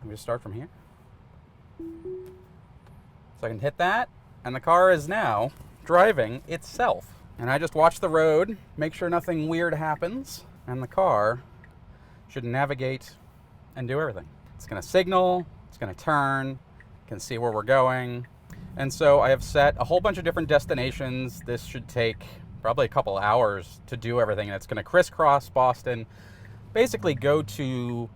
we just start from here. So I can hit that, and the car is now driving itself. And I just watch the road, make sure nothing weird happens, and the car should navigate and do everything. It's going to signal, it's going to turn, can see where we're going. And so I have set a whole bunch of different destinations. This should take probably a couple hours to do everything, and it's going to crisscross Boston, basically go to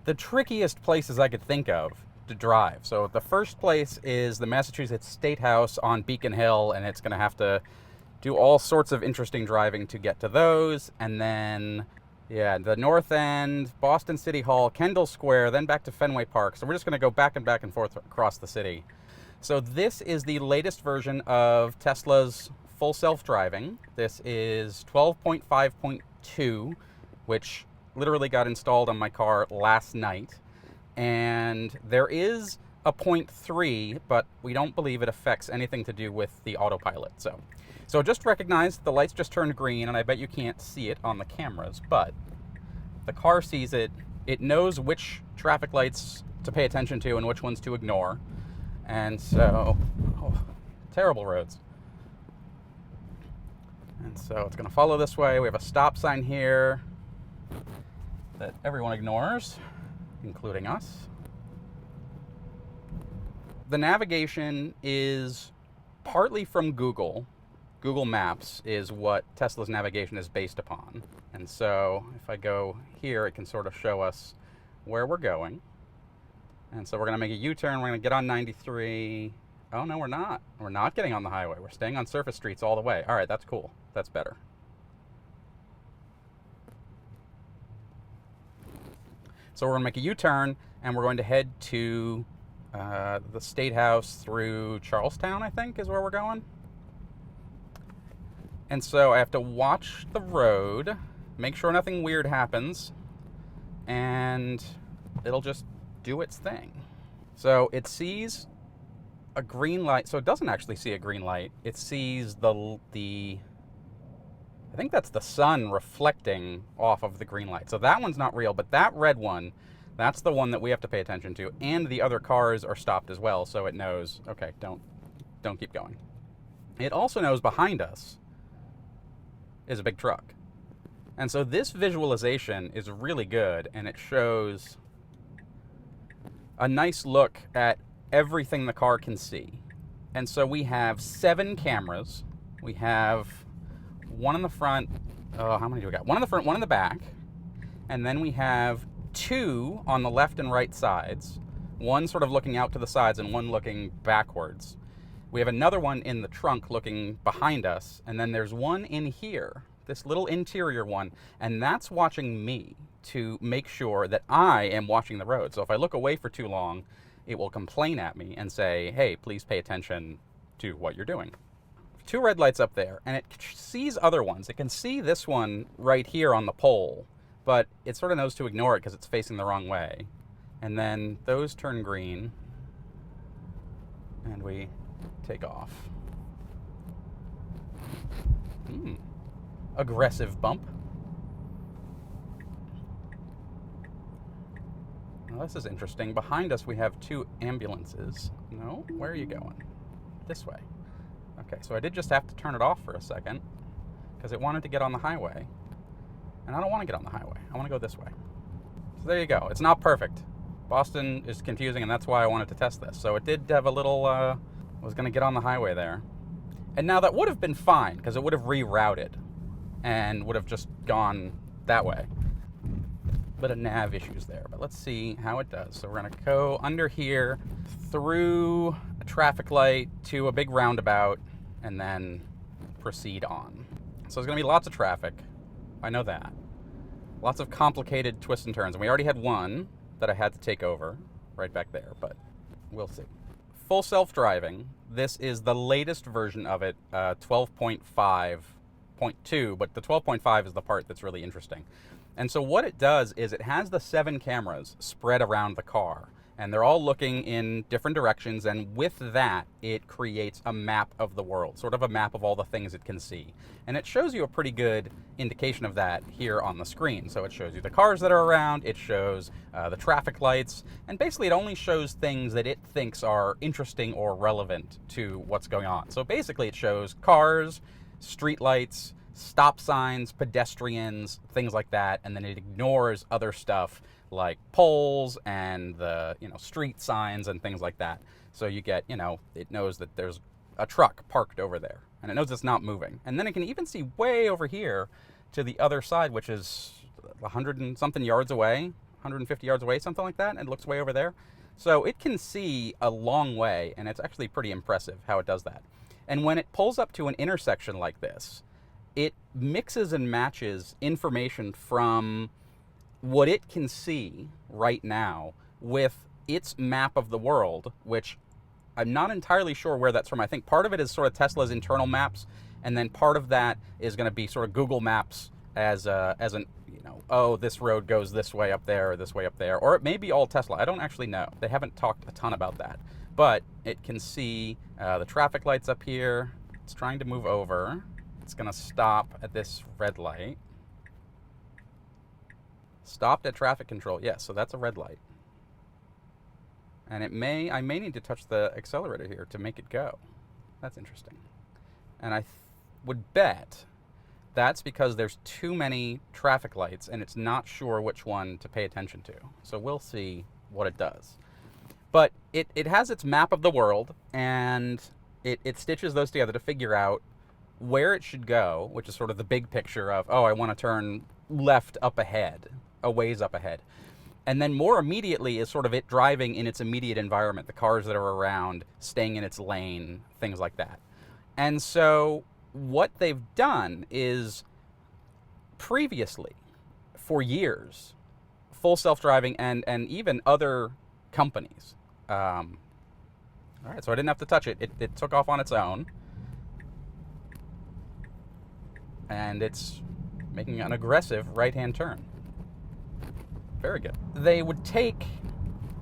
the trickiest places I could think of to drive. So the first place is the Massachusetts State House on Beacon Hill, and it's going to have to do all sorts of interesting driving to get to those. And then, yeah, the North End, Boston City Hall, Kendall Square, then back to Fenway Park. So we're just going to go back and forth across the city. So this is the latest version of Tesla's full self-driving. This is 12.5.2, which literally got installed on my car last night. And there is a 0.3, but we don't believe it affects anything to do with the autopilot. So just recognize the lights just turned green, and I bet you can't see it on the cameras, but the car sees it. It knows which traffic lights to pay attention to and which ones to ignore. And so, terrible roads. And so it's going to follow this way. We have a stop sign here that everyone ignores, including us. The navigation is partly from Google. Google Maps is what Tesla's navigation is based upon. And so if I go here, it can sort of show us where we're going. And so we're going to make a U-turn. We're going to get on 93. Oh, no, we're not. We're not getting on the highway. We're staying on surface streets all the way. All right, that's cool. That's better. So we're going to make a U-turn, and we're going to head to the State House through Charlestown, I think, is where we're going. And so I have to watch the road, make sure nothing weird happens, and it'll just do its thing. So it sees a green light. So it doesn't actually see a green light. It sees the I think that's the sun reflecting off of the green light. So that one's not real, but that red one, that's the one that we have to pay attention to. And the other cars are stopped as well, so it knows, okay, don't keep going. It also knows behind us is a big truck. And so this visualization is really good, and it shows a nice look at everything the car can see. And so we have 7 cameras. We have one in the front. Oh, how many do we got? One in the front, one in the back. And then we have 2 on the left and right sides. One sort of looking out to the sides and one looking backwards. We have another one in the trunk looking behind us. And then there's one in here, this little interior one. And that's watching me to make sure that I am watching the road. So if I look away for too long, it will complain at me and say, hey, please pay attention to what you're doing. 2 red lights up there, and it sees other ones. It can see this one right here on the pole, but it sort of knows to ignore it because it's facing the wrong way. And then those turn green, and we take off. Aggressive bump. Well, this is interesting. Behind us, we have 2 ambulances. No? Where are you going? This way. Okay, so I did just have to turn it off for a second because it wanted to get on the highway. And I don't want to get on the highway. I want to go this way. So there you go. It's not perfect. Boston is confusing, and that's why I wanted to test this. So it did have a little, was going to get on the highway there. And now that would have been fine because it would have rerouted and would have just gone that way. Bit of nav issues there, but let's see how it does. So we're going to go under here, through a traffic light to a big roundabout, and then proceed on. So there's going to be lots of traffic. I know that. Lots of complicated twists and turns. And we already had one that I had to take over right back there, but we'll see. Full self-driving. This is the latest version of it, 12.5.2, but the 12.5 is the part that's really interesting. And so what it does is it has the 7 cameras spread around the car, And they're all looking in different directions, and with that, it creates a map of the world, sort of a map of all the things it can see. And it shows you a pretty good indication of that here on the screen. So it shows you the cars that are around, it shows the traffic lights, and basically it only shows things that it thinks are interesting or relevant to what's going on. So basically it shows cars, street lights, stop signs, pedestrians, things like that, and then it ignores other stuff like poles and the street signs and things like that. So you get, it knows that there's a truck parked over there, and it knows it's not moving. And then it can even see way over here to the other side, which is 100 and something yards away, 150 yards away, something like that, and it looks way over there. So it can see a long way, and it's actually pretty impressive how it does that. And when it pulls up to an intersection like this, it mixes and matches information from what it can see right now with its map of the world, which I'm not entirely sure where that's from. I think part of it is sort of Tesla's internal maps, and then part of that is going to be sort of Google Maps as an, oh, this road goes this way up there, or this way up there, or it may be all Tesla. I don't actually know. They haven't talked a ton about that, but it can see the traffic lights up here. It's trying to move over. It's going to stop at this red light. Stopped at traffic control. Yes, so that's a red light. And I may need to touch the accelerator here to make it go. That's interesting. And I would bet that's because there's too many traffic lights and it's not sure which one to pay attention to. So we'll see what it does. But it has its map of the world, and it stitches those together to figure out where it should go, which is sort of the big picture of, oh, I want to turn left up ahead, a ways up ahead. And then more immediately is sort of it driving in its immediate environment, the cars that are around, staying in its lane, things like that. And so what they've done is previously, for years, full self-driving and even other companies. All right, so I didn't have to touch it. It took off on its own. And it's making an aggressive right-hand turn. Very good. They would take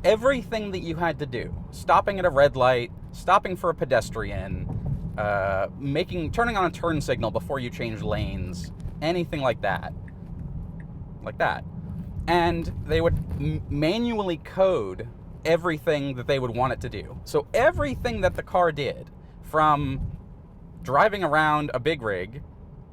everything that you had to do, stopping at a red light, stopping for a pedestrian, turning on a turn signal before you change lanes, anything like that. And they would manually code everything that they would want it to do. So everything that the car did, from driving around a big rig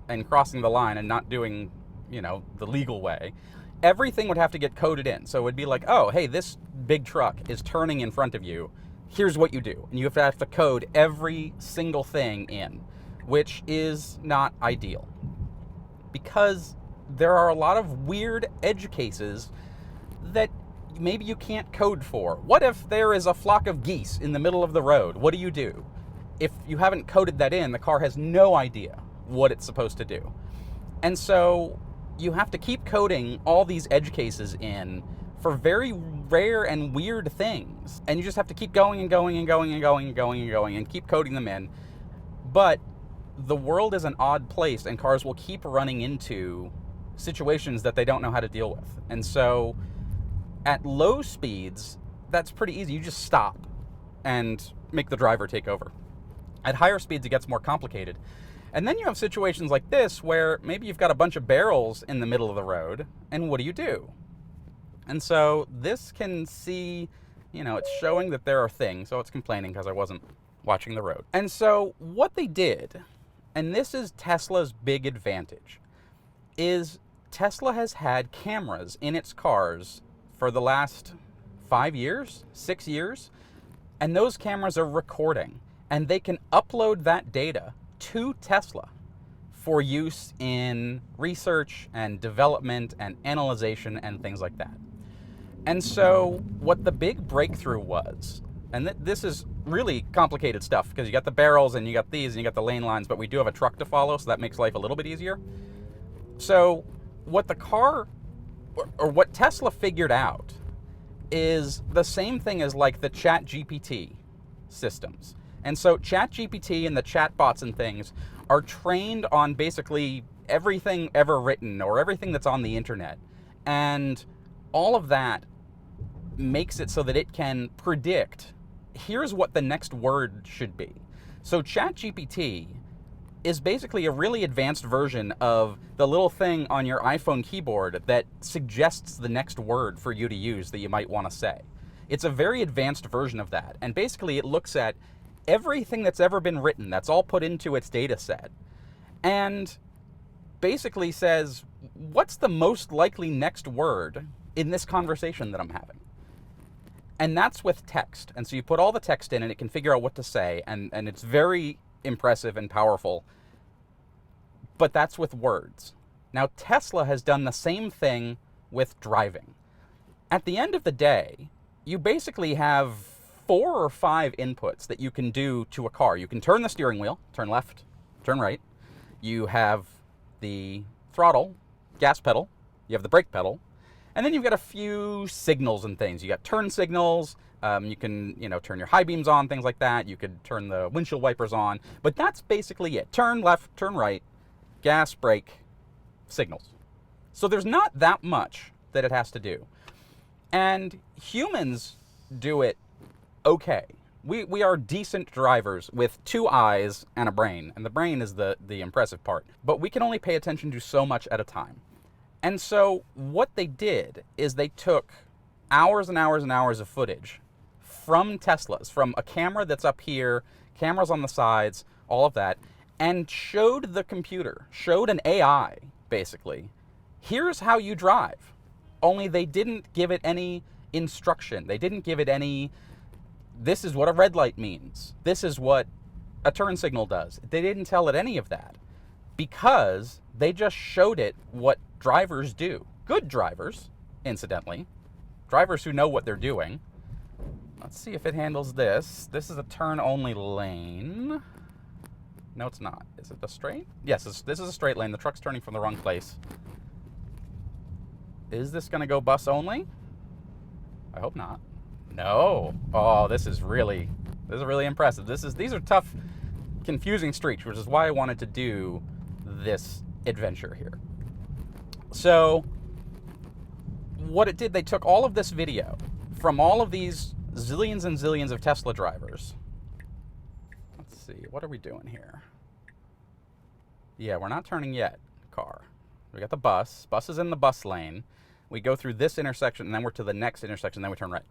and crossing the line and not doing, the legal way, everything would have to get coded in. So it would be like, oh, hey, this big truck is turning in front of you. Here's what you do. And you have to code every single thing in, which is not ideal. Because there are a lot of weird edge cases that maybe you can't code for. What if there is a flock of geese in the middle of the road? What do you do? If you haven't coded that in, the car has no idea what it's supposed to do. And so you have to keep coding all these edge cases in for very rare and weird things. And you just have to keep going and going and going and going and going and going and keep coding them in. But the world is an odd place, and cars will keep running into situations that they don't know how to deal with. And so at low speeds, that's pretty easy. You just stop and make the driver take over. At higher speeds, it gets more complicated. And then you have situations like this where maybe you've got a bunch of barrels in the middle of the road, and what do you do? And so this can see, it's showing that there are things, so it's complaining because I wasn't watching the road. And so what they did, and this is Tesla's big advantage, is Tesla has had cameras in its cars for the last 5 years, 6 years, and those cameras are recording, and they can upload that data to Tesla for use in research and development and analyzation and things like that. And so what the big breakthrough was, and this is really complicated stuff because you got the barrels and you got these and you got the lane lines, but we do have a truck to follow, so that makes life a little bit easier. So what the car, or what Tesla figured out, is the same thing as like the ChatGPT systems. And so ChatGPT and the chatbots and things are trained on basically everything ever written or everything that's on the internet. And all of that makes it so that it can predict, here's what the next word should be. So ChatGPT is basically a really advanced version of the little thing on your iPhone keyboard that suggests the next word for you to use that you might want to say. It's a very advanced version of that. And basically it looks at everything that's ever been written, that's all put into its data set, and basically says, what's the most likely next word in this conversation that I'm having? And that's with text. And so you put all the text in and it can figure out what to say, and it's very impressive and powerful. But that's with words. Now, Tesla has done the same thing with driving. At the end of the day, you basically have 4 or 5 inputs that you can do to a car. You can turn the steering wheel, turn left, turn right. You have the throttle, gas pedal, you have the brake pedal, and then you've got a few signals and things. You got turn signals, you can, turn your high beams on, things like that. You could turn the windshield wipers on, but that's basically it. Turn left, turn right, gas, brake, signals. So there's not that much that it has to do. And humans do it okay. We are decent drivers with 2 eyes and a brain, and the brain is the impressive part. But we can only pay attention to so much at a time. And so what they did is they took hours and hours and hours of footage from Teslas, from a camera that's up here, cameras on the sides, all of that, and showed the computer, showed an AI, basically, here's how you drive. Only they didn't give it any instruction. They didn't give it any, this is what a red light means. This is what a turn signal does. They didn't tell it any of that because they just showed it what drivers do. Good drivers, incidentally. Drivers who know what they're doing. Let's see if it handles this. This is a turn-only lane. No, it's not. Is it a straight? Yes, this is a straight lane. The truck's turning from the wrong place. Is this going to go bus only? I hope not. No. Oh, this is really impressive. These are tough, confusing streets, which is why I wanted to do this adventure here. So what it did, they took all of this video from all of these zillions and zillions of Tesla drivers. Let's see, what are we doing here? Yeah, we're not turning yet, car. We got the bus. Bus is in the bus lane. We go through this intersection, and then we're to the next intersection, then we turn right.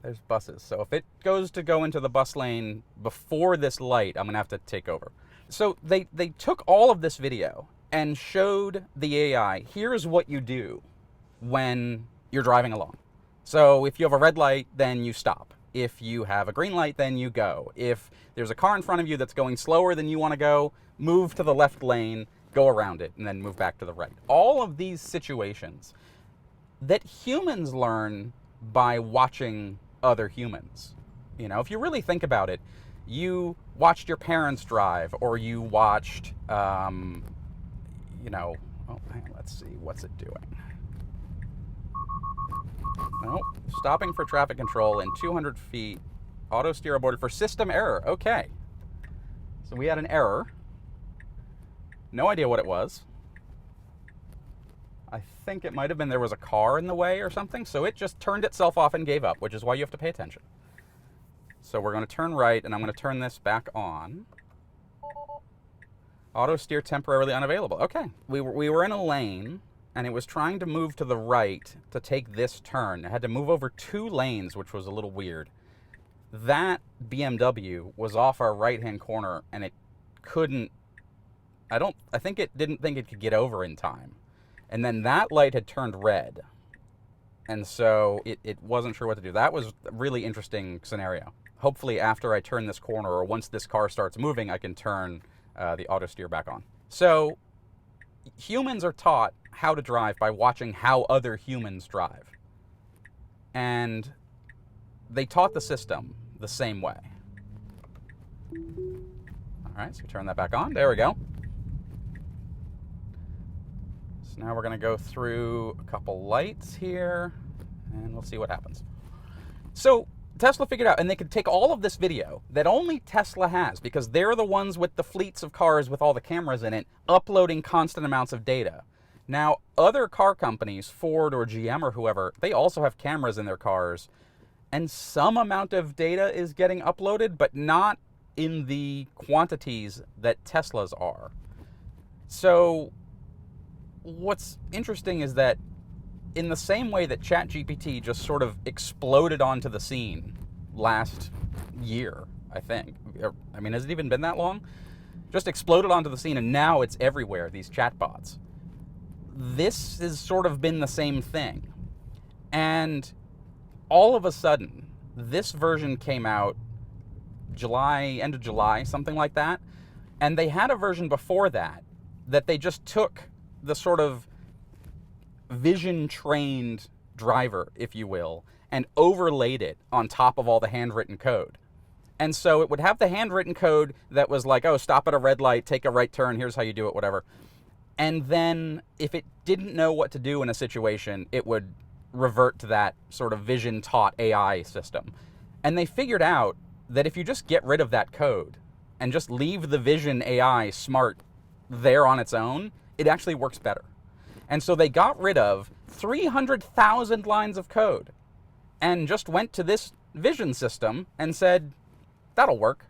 There's buses. So if it goes to go into the bus lane before this light, I'm going to have to take over. So they took all of this video and showed the AI, here's what you do when you're driving along. So if you have a red light, then you stop. If you have a green light, then you go. If there's a car in front of you that's going slower than you want to go, move to the left lane, go around it, and then move back to the right. All of these situations that humans learn by watching other humans. If you really think about it, you watched your parents drive, or you watched, let's see, what's it doing? Nope. Stopping for traffic control in 200 feet. Auto steer aborted for system error. Okay. So we had an error. No idea what it was. I think it might have been there was a car in the way or something. So it just turned itself off and gave up, which is why you have to pay attention. So we're going to turn right, and I'm going to turn this back on. Auto steer temporarily unavailable. Okay. We were in a lane, and it was trying to move to the right to take this turn. It had to move over 2 lanes, which was a little weird. That BMW was off our right-hand corner, and it couldn't, I think it didn't think it could get over in time. And then that light had turned red. And so it wasn't sure what to do. That was a really interesting scenario. Hopefully after I turn this corner, or once this car starts moving, I can turn the auto steer back on. So humans are taught how to drive by watching how other humans drive. And they taught the system the same way. All right, so we turn that back on. There we go. So now we're going to go through a couple lights here, and we'll see what happens. So Tesla figured out, and they could take all of this video that only Tesla has, because they're the ones with the fleets of cars with all the cameras in it, uploading constant amounts of data. Now, other car companies, Ford or GM or whoever, they also have cameras in their cars, and some amount of data is getting uploaded, but not in the quantities that Teslas are. So what's interesting is that in the same way that ChatGPT just sort of exploded onto the scene last year, I think. I mean, has it even been that long? Just exploded onto the scene, and now it's everywhere, these chatbots. This has sort of been the same thing. And all of a sudden, this version came out end of July, something like that. And they had a version before that they just took the sort of vision-trained driver, if you will, and overlaid it on top of all the handwritten code. And so it would have the handwritten code that was like, oh, stop at a red light, take a right turn, here's how you do it, whatever. And then if it didn't know what to do in a situation, it would revert to that sort of vision-taught AI system. And they figured out that if you just get rid of that code and just leave the vision AI smart there on its own, it actually works better. And so they got rid of 300,000 lines of code and just went to this vision system and said, that'll work.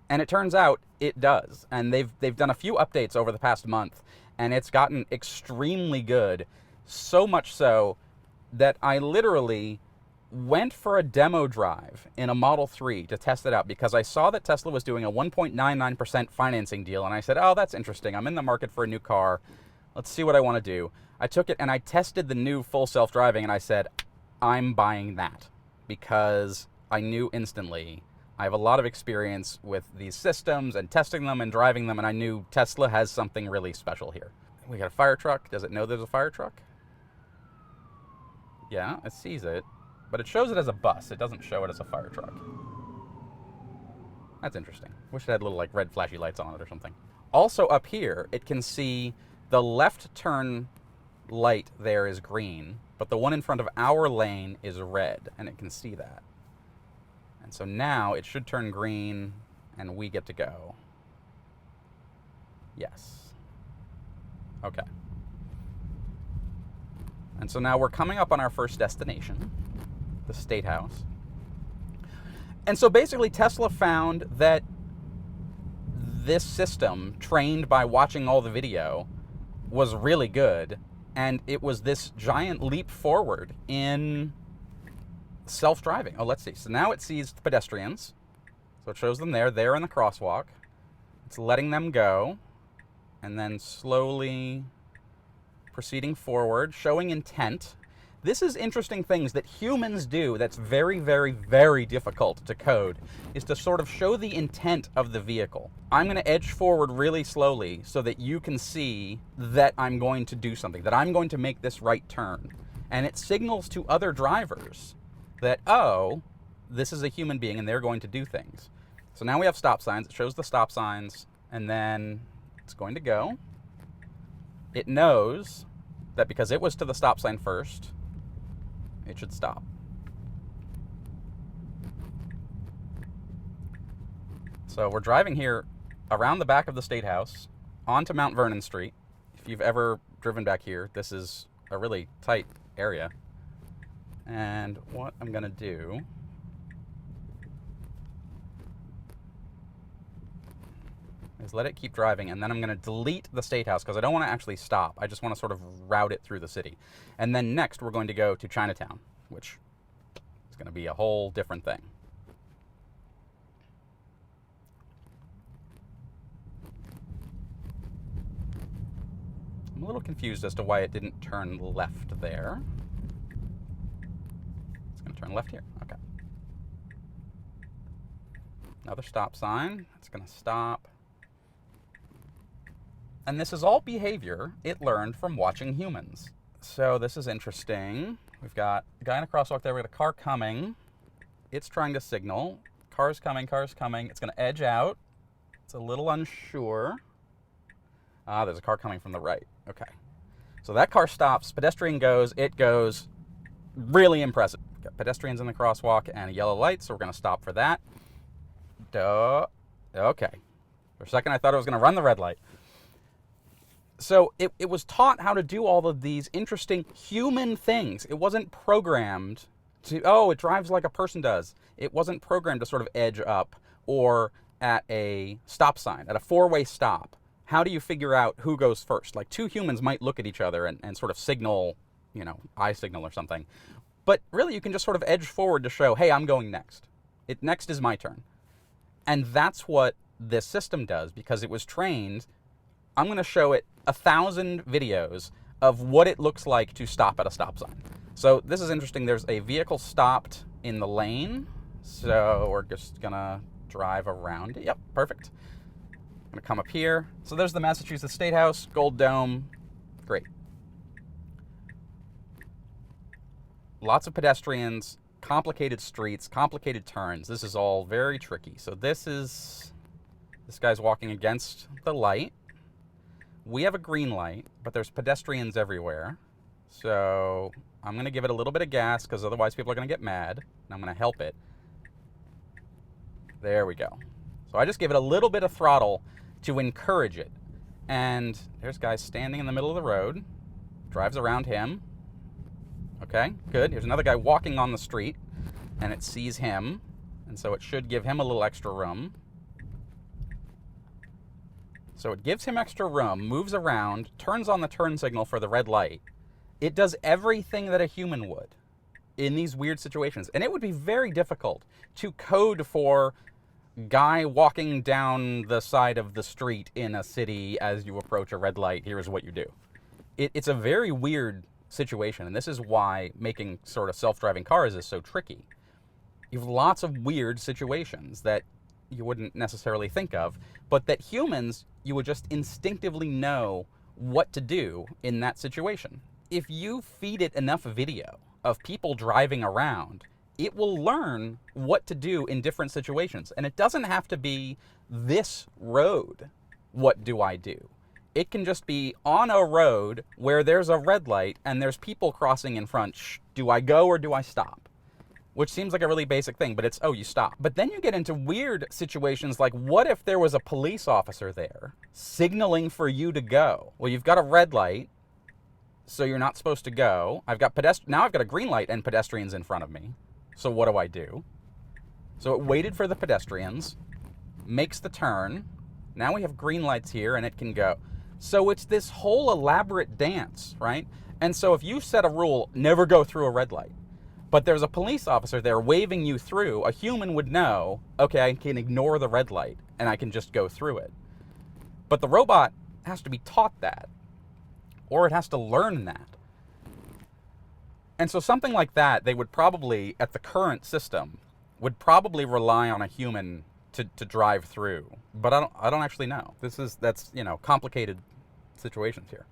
And it turns out it does. And they've done a few updates over the past month, and it's gotten extremely good. So much so that I literally went for a demo drive in a Model 3 to test it out because I saw that Tesla was doing a 1.99% financing deal, and I said, oh, that's interesting. I'm in the market for a new car. Let's see what I want to do. I took it and I tested the new full self-driving, and I said, I'm buying that because I knew instantly. I have a lot of experience with these systems and testing them and driving them, and I knew Tesla has something really special here. We got a fire truck. Does it know there's a fire truck? Yeah, it sees it, but it shows it as a bus. It doesn't show it as a fire truck. That's interesting. Wish it had little like red flashy lights on it or something. Also up here, it can see the left turn light there is green, but the one in front of our lane is red, and it can see that. And so now it should turn green, and we get to go. Yes. Okay. And so now we're coming up on our first destination, the State House. And so basically Tesla found that this system, trained by watching all the video, was really good, and it was this giant leap forward in self-driving. Oh, let's see. So now it sees the pedestrians. So it shows them there. They're in the crosswalk. It's letting them go, and then slowly proceeding forward, showing intent. This is interesting things that humans do that's very, very, very difficult to code, is to sort of show the intent of the vehicle. I'm going to edge forward really slowly so that you can see that I'm going to do something, that I'm going to make this right turn. And it signals to other drivers that, oh, this is a human being and they're going to do things. So now we have stop signs. It shows the stop signs, and then it's going to go. It knows that because it was to the stop sign first, it should stop. So we're driving here around the back of the State House onto Mount Vernon Street. If you've ever driven back here, this is a really tight area. And what I'm going to do is let it keep driving, and then I'm going to delete the State House because I don't want to actually stop. I just want to sort of route it through the city. And then next we're going to go to Chinatown, which is going to be a whole different thing. I'm a little confused as to why it didn't turn left there. It's going to turn left here. Okay. Another stop sign. It's going to stop. And this is all behavior it learned from watching humans. So this is interesting. We've got a guy in a crosswalk there. We've got a car coming. It's trying to signal. Car's coming, car's coming. It's going to edge out. It's a little unsure. Ah, there's a car coming from the right. Okay. So that car stops. Pedestrian goes. It goes. Really impressive. We've got pedestrians in the crosswalk and a yellow light, so we're going to stop for that. Duh. Okay. For a second, I thought it was going to run the red light. So it was taught how to do all of these interesting human things. It wasn't programmed to, oh, it drives like a person does. It wasn't programmed to sort of edge up, or at a stop sign, at a four-way stop. How do you figure out who goes first? Like, two humans might look at each other and sort of signal, eye signal or something. But really, you can just sort of edge forward to show, hey, I'm going next. Next is my turn. And that's what this system does, because it was trained. I'm going to show it 1,000 videos of what it looks like to stop at a stop sign. So this is interesting. There's a vehicle stopped in the lane. So we're just going to drive around it. Yep, perfect. I'm going to come up here. So there's the Massachusetts State House, Gold Dome. Great. Lots of pedestrians, complicated streets, complicated turns. This is all very tricky. So this guy's walking against the light. We have a green light, but there's pedestrians everywhere. So I'm going to give it a little bit of gas, because otherwise people are going to get mad. And I'm going to help it. There we go. So I just give it a little bit of throttle to encourage it. And there's a guy standing in the middle of the road. Drives around him. Okay, good. Here's another guy walking on the street, and it sees him. And so it should give him a little extra room. So it gives him extra room, moves around, turns on the turn signal for the red light. It does everything that a human would in these weird situations. And it would be very difficult to code for guy walking down the side of the street in a city as you approach a red light. Here's what you do. It's a very weird situation, and this is why making sort of self-driving cars is so tricky. You have lots of weird situations that you wouldn't necessarily think of, but that humans, you would just instinctively know what to do in that situation. If you feed it enough video of people driving around, it will learn what to do in different situations. And it doesn't have to be this road. What do I do? It can just be on a road where there's a red light and there's people crossing in front. Do I go or do I stop? Which seems like a really basic thing, but it's, oh, you stop. But then you get into weird situations like, what if there was a police officer there signaling for you to go? Well, you've got a red light, so you're not supposed to go. Now I've got a green light and pedestrians in front of me. So what do I do? So it waited for the pedestrians, makes the turn. Now we have green lights here and it can go. So it's this whole elaborate dance, right? And so if you set a rule, never go through a red light, but there's a police officer there waving you through, a human would know, okay, I can ignore the red light and I can just go through it. But the robot has to be taught that, or it has to learn that. And so something like that, they would probably, at the current system, would probably rely on a human to drive through. But I don't actually know. That's complicated situations here.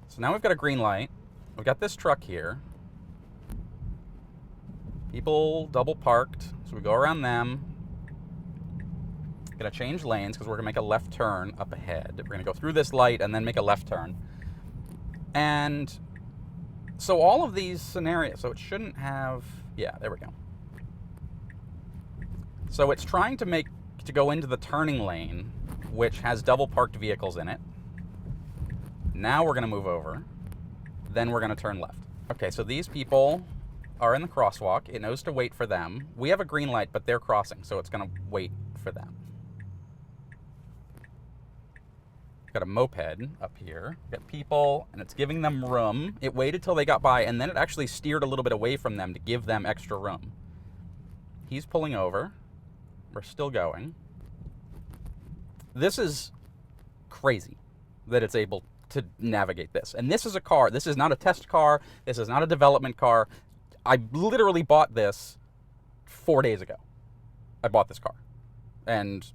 So now we've got a green light. We've got this truck here. People double parked, so we go around them. Gonna change lanes because we're gonna make a left turn up ahead. We're gonna go through this light and then make a left turn. And so all of these scenarios, so it shouldn't have, yeah, there we go. So it's trying to go into the turning lane, which has double parked vehicles in it. Now we're gonna move over. Then we're gonna turn left. Okay, so these people are in the crosswalk. It knows to wait for them. We have a green light, but they're crossing, so it's gonna wait for them. Got a moped up here. Got people, and it's giving them room. It waited till they got by, and then it actually steered a little bit away from them to give them extra room. He's pulling over. We're still going. This is crazy that it's able to navigate this. And this is a car. This is not a test car. This is not a development car. I literally bought this 4 days ago. I bought this car. And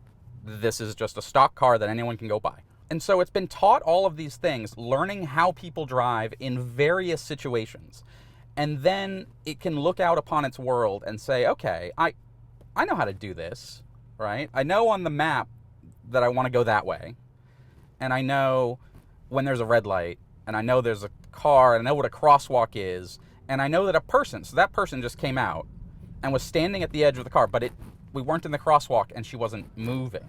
this is just a stock car that anyone can go buy. And so it's been taught all of these things, learning how people drive in various situations. And then it can look out upon its world and say, okay, I know how to do this, right? I know on the map that I want to go that way. And I know when there's a red light, and I know there's a car, and I know what a crosswalk is, and I know that so that person just came out and was standing at the edge of the car, but we weren't in the crosswalk and she wasn't moving.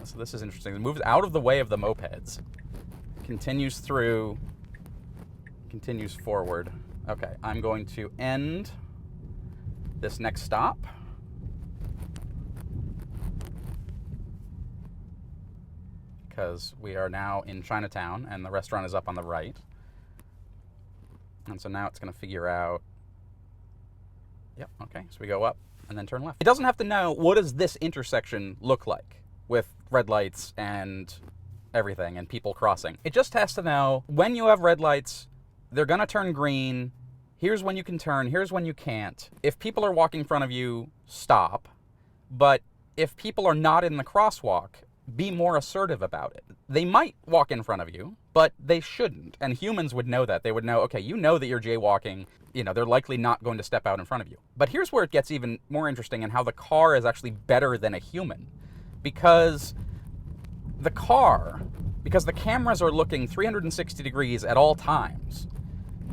So this is interesting. It moves out of the way of the mopeds, continues through, continues forward. Okay, I'm going to end this next stop. Because we are now in Chinatown and the restaurant is up on the right. And so now it's going to figure out, yep, okay, so we go up and then turn left. It doesn't have to know what does this intersection look like with red lights and everything and people crossing. It just has to know when you have red lights, they're going to turn green. Here's when you can turn. Here's when you can't. If people are walking in front of you, stop. But if people are not in the crosswalk, be more assertive about it. They might walk in front of you, but they shouldn't. And humans would know that. They would know, okay, you know that you're jaywalking. You know, they're likely not going to step out in front of you. But here's where it gets even more interesting and how the car is actually better than a human. Because the cameras are looking 360 degrees at all times,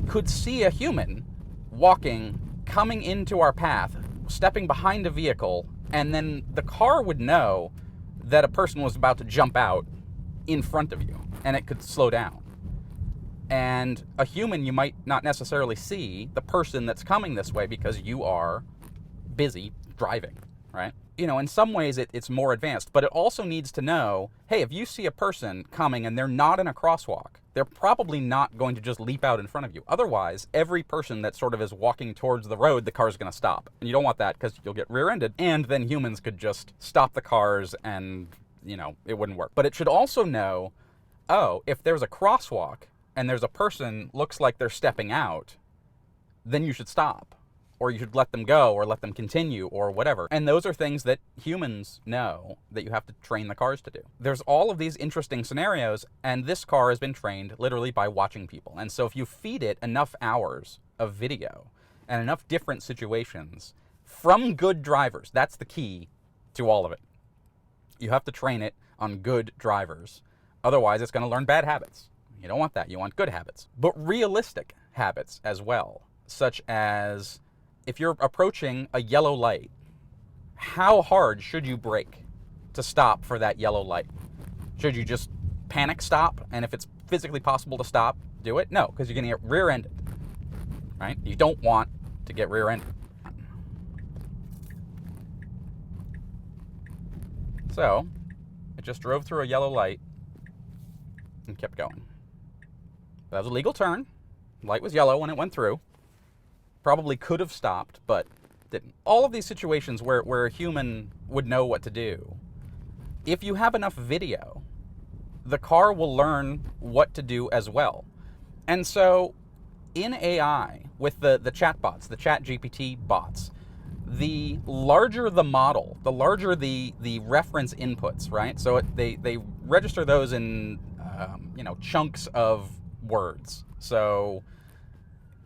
could see a human walking, coming into our path, stepping behind a vehicle, and then the car would know that a person was about to jump out in front of you, and it could slow down. And a human, you might not necessarily see the person that's coming this way because you are busy driving, right? You know, in some ways it's more advanced, but it also needs to know, hey, if you see a person coming and they're not in a crosswalk, they're probably not going to just leap out in front of you. Otherwise, every person that sort of is walking towards the road, the car's going to stop. And you don't want that because you'll get rear-ended. And then humans could just stop the cars and, you know, it wouldn't work. But it should also know, oh, if there's a crosswalk and there's a person looks like they're stepping out, then you should stop. Or you should let them go, or let them continue, or whatever. And those are things that humans know that you have to train the cars to do. There's all of these interesting scenarios, and this car has been trained literally by watching people. And so if you feed it enough hours of video and enough different situations from good drivers, that's the key to all of it. You have to train it on good drivers. Otherwise, it's going to learn bad habits. You don't want that. You want good habits. But realistic habits as well, such as if you're approaching a yellow light, how hard should you brake to stop for that yellow light? Should you just panic stop? And if it's physically possible to stop, do it? No, because you're going to get rear-ended, right? You don't want to get rear-ended. So it just drove through a yellow light and kept going. That was a legal turn. Light was yellow when it went through. Probably could have stopped, but didn't. All of these situations where a human would know what to do, if you have enough video, the car will learn what to do as well. And so in AI, with the chatbots, the chat GPT bots, the larger the model, the larger the reference inputs, right? So they register those in chunks of words. So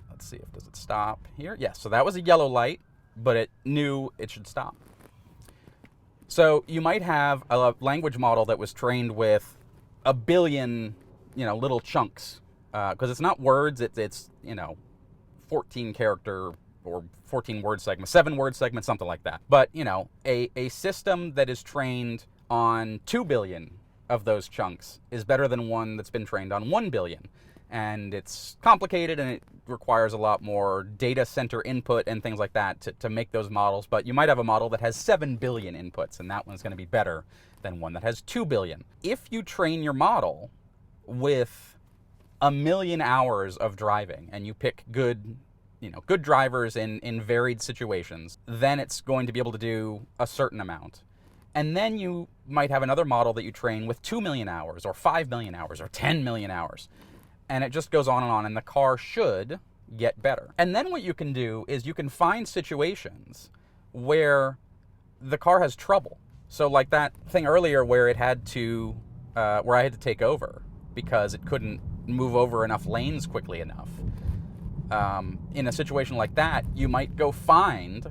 let's see, does it stop here? Yes, so that was a yellow light, but it knew it should stop. So you might have a language model that was trained with a billion, little chunks, because it's not words, it's 14 character or 14 word segments, 7 word segments, something like that. But, a system that is trained on 2 billion of those chunks is better than one that's been trained on 1 billion. And it's complicated and it requires a lot more data center input and things like that to make those models. But you might have a model that has 7 billion inputs, and that one's going to be better than one that has 2 billion. If you train your model with 1 million hours of driving and you pick good drivers in varied situations, then it's going to be able to do a certain amount. And then you might have another model that you train with 2 million hours or 5 million hours or 10 million hours. And it just goes on, and the car should get better. And then what you can do is you can find situations where the car has trouble. So like that thing earlier where it had to, where I had to take over because it couldn't move over enough lanes quickly enough. In a situation like that, you might go find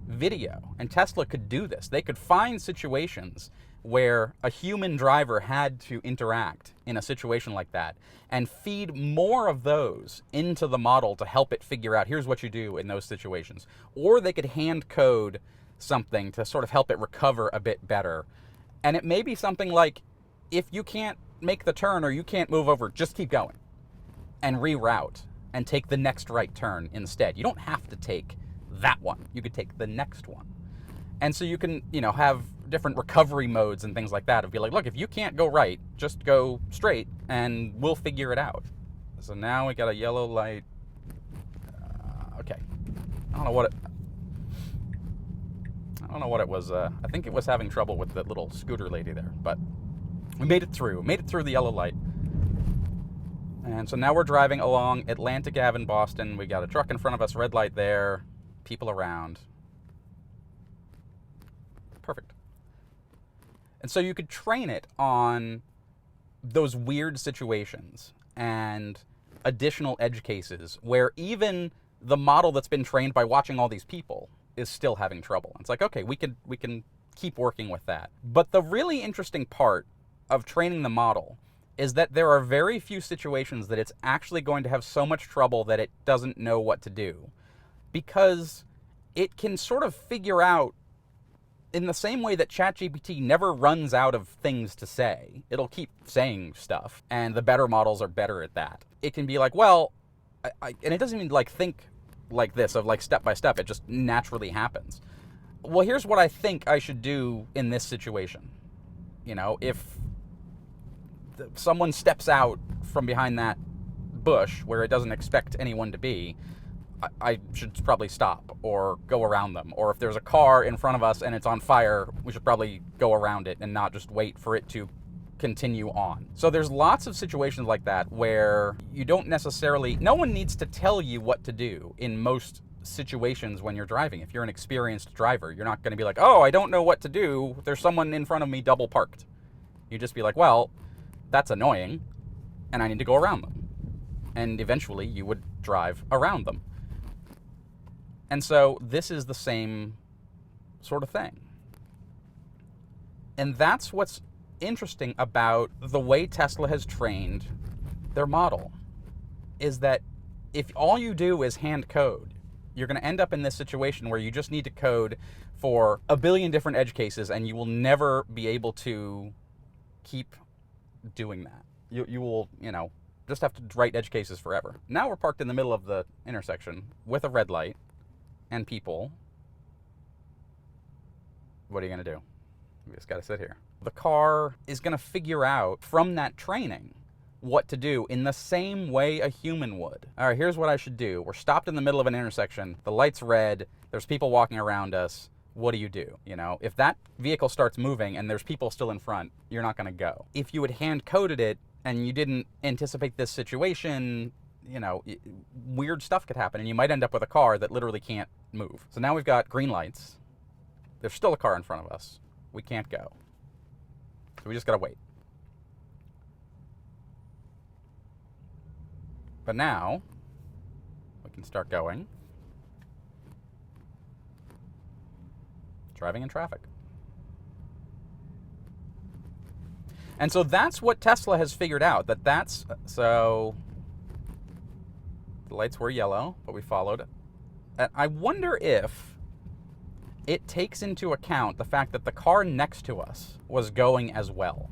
video. And Tesla could do this. They could find situations where a human driver had to interact in a situation like that and feed more of those into the model to help it figure out, here's what you do in those situations. Or they could hand code something to sort of help it recover a bit better. And it may be something like, if you can't make the turn or you can't move over, just keep going and reroute and take the next right turn instead. You don't have to take that one. You could take the next one. And so you can, have different recovery modes and things like that. It'd be like, look, if you can't go right, just go straight and we'll figure it out. So now we got a yellow light. Okay. I don't know what it was. I think it was having trouble with the little scooter lady there, but we made it through. Made it through the yellow light. And so now we're driving along Atlantic Ave in Boston. We got a truck in front of us, red light there, people around. Perfect. And so you could train it on those weird situations and additional edge cases where even the model that's been trained by watching all these people is still having trouble. It's like, okay, we can keep working with that. But the really interesting part of training the model is that there are very few situations that it's actually going to have so much trouble that it doesn't know what to do, because it can sort of figure out, in the same way that ChatGPT never runs out of things to say. It'll keep saying stuff, and the better models are better at that. It can be like, well, and it doesn't even think like this of step by step. It just naturally happens. Well, here's what I think I should do in this situation. If someone steps out from behind that bush where it doesn't expect anyone to be, I should probably stop or go around them. Or if there's a car in front of us and it's on fire, we should probably go around it and not just wait for it to continue on. So there's lots of situations like that where you don't necessarily, no one needs to tell you what to do in most situations when you're driving. If you're an experienced driver, you're not going to be like, oh, I don't know what to do. There's someone in front of me double parked. You just be like, well, that's annoying and I need to go around them. And eventually you would drive around them. And so this is the same sort of thing. And that's what's interesting about the way Tesla has trained their model, is that if all you do is hand code, you're going to end up in this situation where you just need to code for a billion different edge cases and you will never be able to keep doing that. You will, just have to write edge cases forever. Now we're parked in the middle of the intersection with a red light and people. What are you going to do? You just got to sit here. The car is going to figure out from that training what to do in the same way a human would. All right, here's what I should do. We're stopped in the middle of an intersection. The light's red. There's people walking around us. What do? If that vehicle starts moving and there's people still in front, you're not going to go. If you had hand coded it and you didn't anticipate this situation, weird stuff could happen and you might end up with a car that literally can't move. So now we've got green lights. There's still a car in front of us. We can't go. So we just got to wait. But now we can start going. Driving in traffic. And so that's what Tesla has figured out. So the lights were yellow, but we followed. And I wonder if it takes into account the fact that the car next to us was going as well.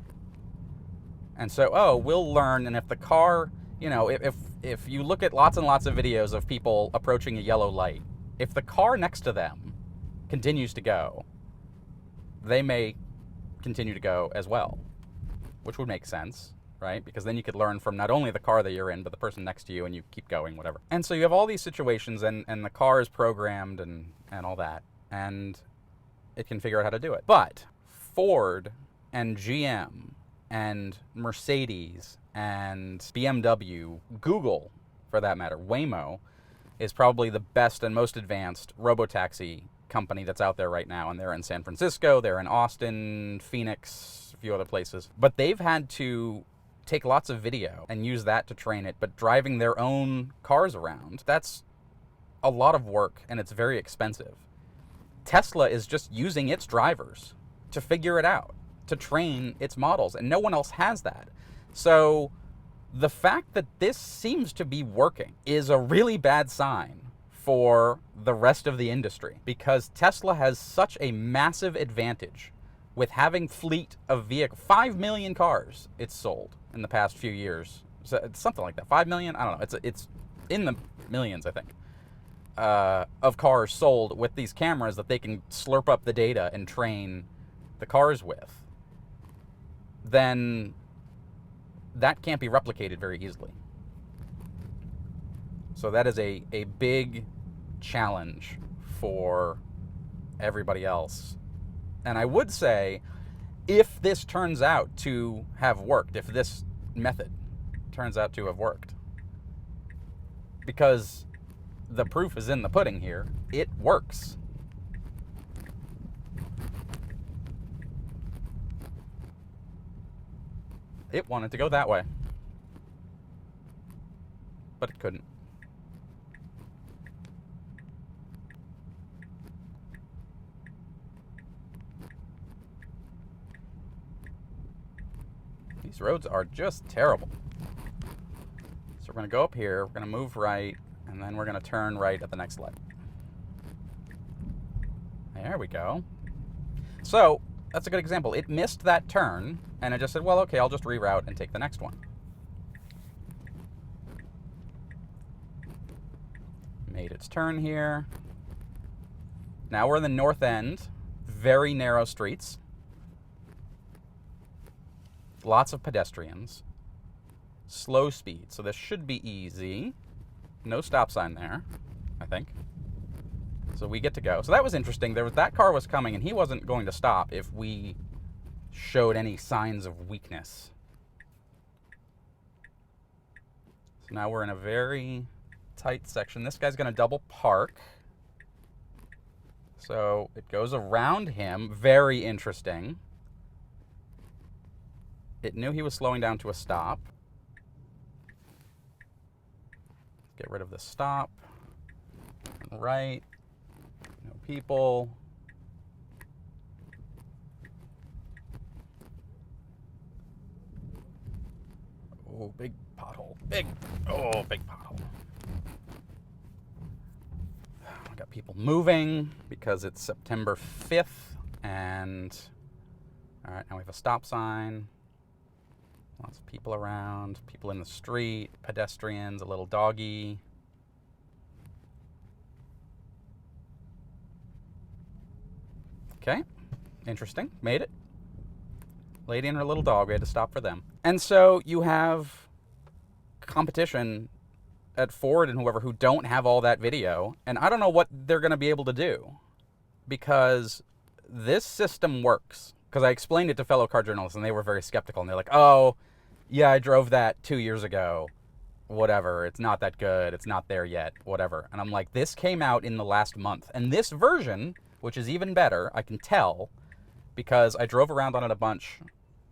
And so, we'll learn, and if the car, if you look at lots and lots of videos of people approaching a yellow light, if the car next to them continues to go, they may continue to go as well, which would make sense, right? Because then you could learn from not only the car that you're in, but the person next to you, and you keep going, whatever. And so you have all these situations, and the car is programmed and all that, and it can figure out how to do it. But Ford and GM and Mercedes and BMW, Google, for that matter, Waymo, is probably the best and most advanced robotaxi company that's out there right now. And they're in San Francisco, they're in Austin, Phoenix, a few other places. But they've had to take lots of video and use that to train it. But driving their own cars around, that's a lot of work and it's very expensive. Tesla is just using its drivers to figure it out, to train its models, and no one else has that. So the fact that this seems to be working is a really bad sign for the rest of the industry, because Tesla has such a massive advantage with having fleet of vehicle, 5 million cars it's sold in the past few years. So it's something like that. 5 million? I don't know. It's in the millions, I think, of cars sold with these cameras that they can slurp up the data and train the cars with. Then that can't be replicated very easily. So that is a big challenge for everybody else. And I would say, if this turns out to have worked, if this method turns out to have worked, because the proof is in the pudding here, it works. It wanted to go that way, but it couldn't. These roads are just terrible. So we're going to go up here, we're going to move right, and then we're going to turn right at the next light. There we go. So that's a good example. It missed that turn, and it just said, well, okay, I'll just reroute and take the next one. Made its turn here. Now we're in the north end. Very narrow streets. Lots of pedestrians. Slow speed, so this should be easy. No stop sign there, I think. So we get to go. So that was interesting. That car was coming, and he wasn't going to stop if we showed any signs of weakness. So now we're in a very tight section. This guy's going to double park. So it goes around him. Very interesting. It knew he was slowing down to a stop. Get rid of the stop. Right. No people. Oh, big pothole. Big pothole. I got people moving because it's September 5th. And, all right, now we have a stop sign. Lots of people around, people in the street, pedestrians, a little doggy. Okay, interesting. Made it. Lady and her little dog, we had to stop for them. And so you have competition at Ford and whoever who don't have all that video. And I don't know what they're going to be able to do, because this system works. Because I explained it to fellow car journalists, and they were very skeptical. And they're like, oh, yeah, I drove that 2 years ago. Whatever, it's not that good. It's not there yet. Whatever. And I'm like, this came out in the last month. And this version, which is even better, I can tell, because I drove around on it a bunch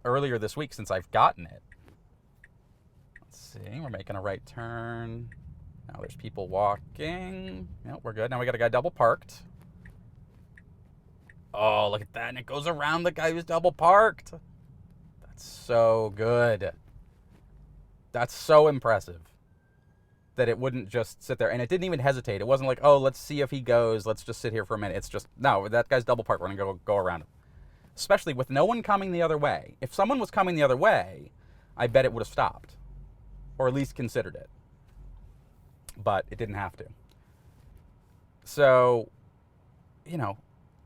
earlier this week since I've gotten it. Let's see, we're making a right turn. Now there's people walking. Yep, we're good. Now we got a guy double parked. Oh, look at that. And it goes around the guy who's double parked. That's so good. That's so impressive that it wouldn't just sit there. And it didn't even hesitate. It wasn't like, oh, let's see if he goes. Let's just sit here for a minute. It's just, no, that guy's double parked. We're going to go around him. Especially with no one coming the other way. If someone was coming the other way, I bet it would have stopped. Or at least considered it. But it didn't have to. So, you know,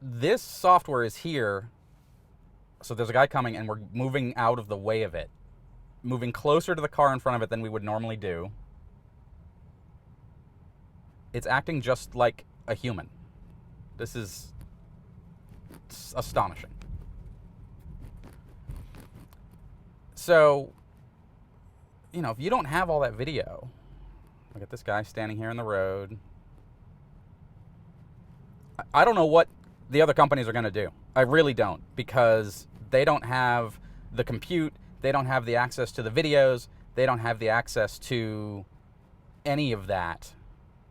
this software is here. So there's a guy coming, and we're moving out of the way of it. Moving closer to the car in front of it than we would normally do. It's acting just like a human. This is astonishing. So, you know, if you don't have all that video, look at this guy standing here in the road. I don't know what the other companies are going to do. I really don't, because they don't have the compute, they don't have the access to the videos, they don't have the access to any of that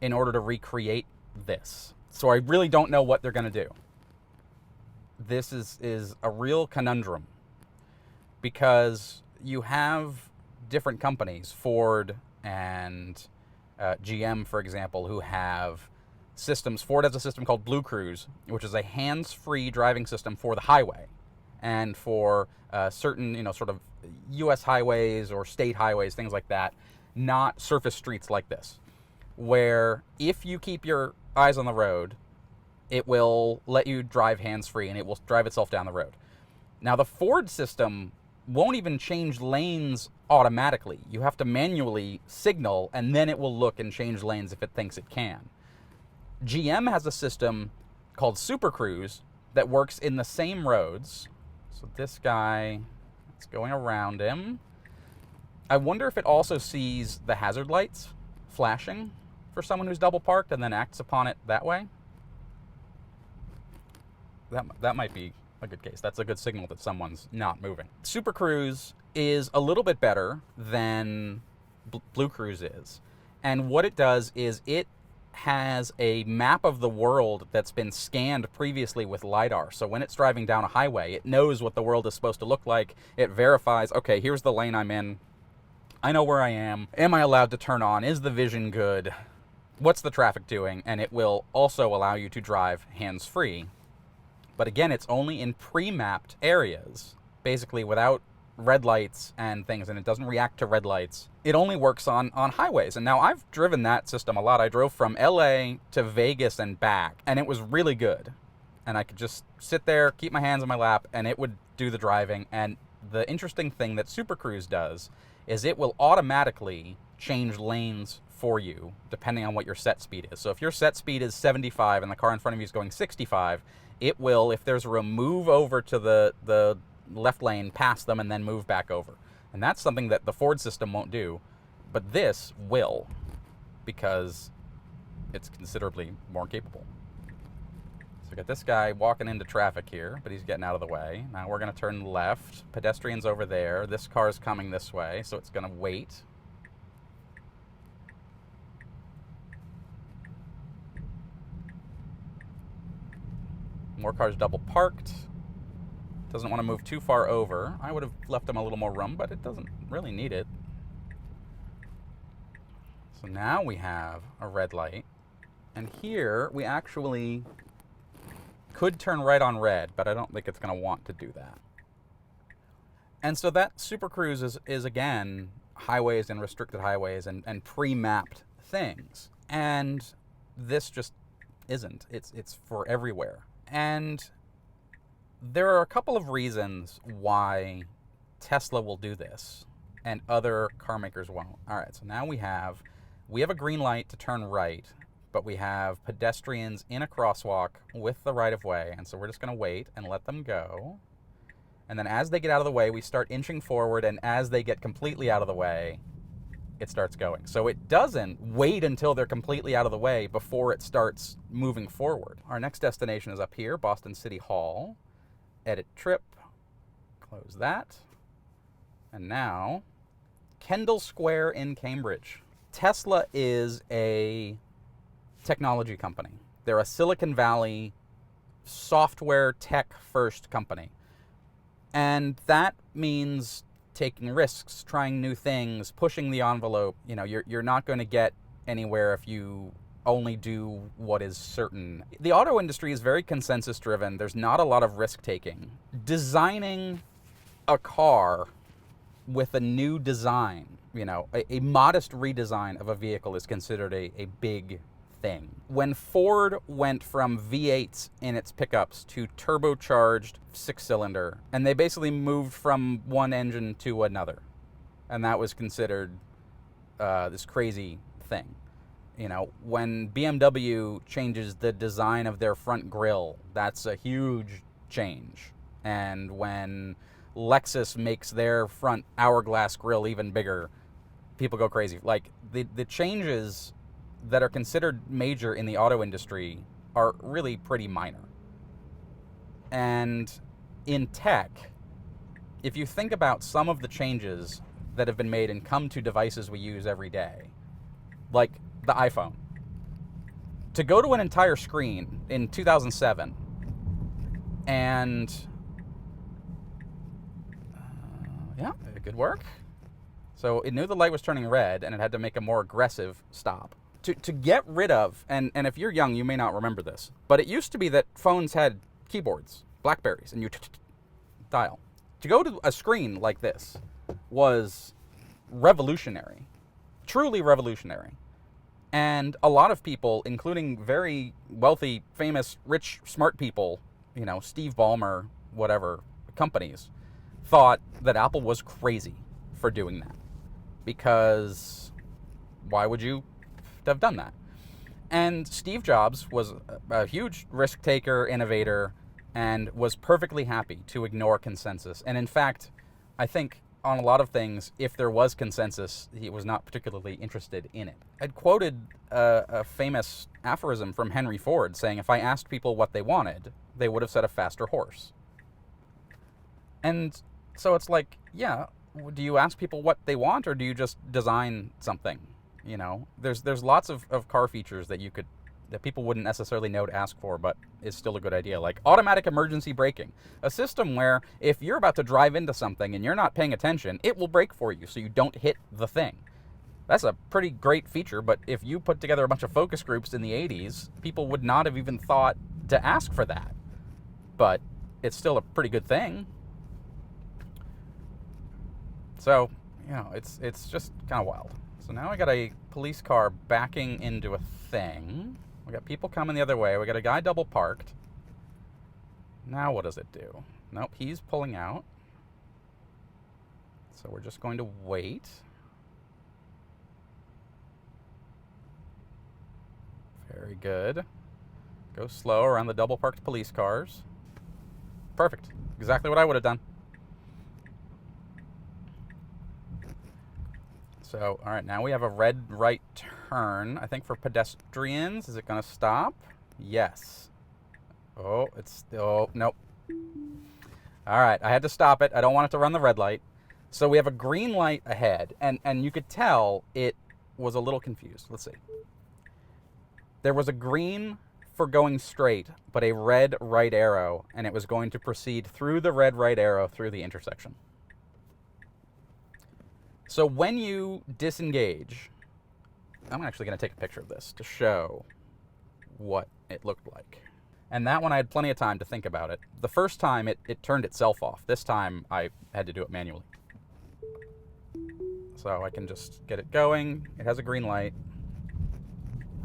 in order to recreate this. So I really don't know what they're going to do. This is a real conundrum, because you have different companies, Ford and GM, for example, who have systems. Ford has a system called Blue Cruise, which is a hands-free driving system for the highway. and for certain, sort of U.S. highways or state highways, things like that, not surface streets like this, where if you keep your eyes on the road, it will let you drive hands-free and it will drive itself down the road. Now, the Ford system won't even change lanes automatically. You have to manually signal, and then it will look and change lanes if it thinks it can. GM has a system called Super Cruise that works in the same roads. So this guy, it's going around him. I wonder if it also sees the hazard lights flashing for someone who's double parked and then acts upon it that way. That might be a good case. That's a good signal that someone's not moving. Super Cruise is a little bit better than Blue Cruise is. And what it does is it has a map of the world that's been scanned previously with LiDAR. So when it's driving down a highway, it knows what the world is supposed to look like. It verifies, okay, here's the lane I'm in. I know where I am. Am I allowed to turn on? Is the vision good? What's the traffic doing? And it will also allow you to drive hands-free. But again, it's only in pre-mapped areas, basically without red lights and things, and it doesn't react to red lights. It only works on highways. And now I've driven that system a lot. I drove from LA to Vegas and back, and it was really good. And I could just sit there, keep my hands on my lap, and it would do the driving. And the interesting thing that Super Cruise does is it will automatically change lanes for you depending on what your set speed is. So if your set speed is 75 and the car in front of you is going 65, it will, if there's room, move over to the left lane, pass them, and then move back over. And that's something that the Ford system won't do, but this will, because it's considerably more capable. So we got this guy walking into traffic here, but he's getting out of the way. Now we're going to turn left. Pedestrians over there. This car's coming this way, so it's going to wait. More cars double parked. Doesn't want to move too far over. I would have left him a little more room, but it doesn't really need it. So now we have a red light. And here we actually could turn right on red, but I don't think it's going to want to do that. And so that Super Cruise is again, highways and restricted highways and pre-mapped things. And this just isn't. It's for everywhere. And there are a couple of reasons why Tesla will do this and other car makers won't. All right, so now we have a green light to turn right, but we have pedestrians in a crosswalk with the right-of-way, and so we're just going to wait and let them go. And then as they get out of the way, we start inching forward, and as they get completely out of the way, it starts going. So it doesn't wait until they're completely out of the way before it starts moving forward. Our next destination is up here, Boston City Hall. Edit trip, close that. And now, Kendall Square in Cambridge. Tesla is a technology company. They're a Silicon Valley software tech first company. And that means taking risks, trying new things, pushing the envelope. You know, you're not going to get anywhere if you only do what is certain. The auto industry is very consensus driven. There's not a lot of risk taking. Designing a car with a new design, a modest redesign of a vehicle is considered a big thing. When Ford went from V8s in its pickups to turbocharged 6-cylinder, and they basically moved from one engine to another, and that was considered this crazy thing. When BMW changes the design of their front grille, that's a huge change. And when Lexus makes their front hourglass grille even bigger, people go crazy. Like, the changes that are considered major in the auto industry are really pretty minor. And in tech, if you think about some of the changes that have been made and come to devices we use every day, like the iPhone, to go to an entire screen in 2007 and yeah, good work. So it knew the light was turning red and it had to make a more aggressive stop. To get rid of, and if you're young, you may not remember this, but it used to be that phones had keyboards, Blackberries, and you dial. To go to a screen like this was revolutionary, truly revolutionary. And a lot of people, including very wealthy, famous, rich, smart people, Steve Ballmer, whatever, companies, thought that Apple was crazy for doing that. Because why would you have done that? And Steve Jobs was a huge risk taker, innovator, and was perfectly happy to ignore consensus. And in fact, I think on a lot of things, if there was consensus, he was not particularly interested in it. I'd quoted a famous aphorism from Henry Ford saying, if I asked people what they wanted, they would have said a faster horse. And so it's like, yeah, do you ask people what they want, or do you just design something? There's lots of car features that people wouldn't necessarily know to ask for, but is still a good idea, like automatic emergency braking, a system where if you're about to drive into something and you're not paying attention, it will brake for you so you don't hit the thing. That's a pretty great feature, but if you put together a bunch of focus groups in the 80s, people would not have even thought to ask for that. But it's still a pretty good thing. So, it's just kind of wild. So now I got a police car backing into a thing. We got people coming the other way. We got a guy double parked. Now what does it do? Nope, he's pulling out. So we're just going to wait. Very good. Go slow around the double parked police cars. Perfect. Exactly what I would have done. So, all right, now we have a red right turn, I think for pedestrians. Is it going to stop? Yes. Oh, nope. All right, I had to stop it. I don't want it to run the red light. So we have a green light ahead, and you could tell it was a little confused. Let's see. There was a green for going straight, but a red right arrow, and it was going to proceed through the red right arrow through the intersection. So when you disengage, I'm actually going to take a picture of this to show what it looked like. And that one I had plenty of time to think about it. The first time it turned itself off. This time I had to do it manually. So I can just get it going. It has a green light.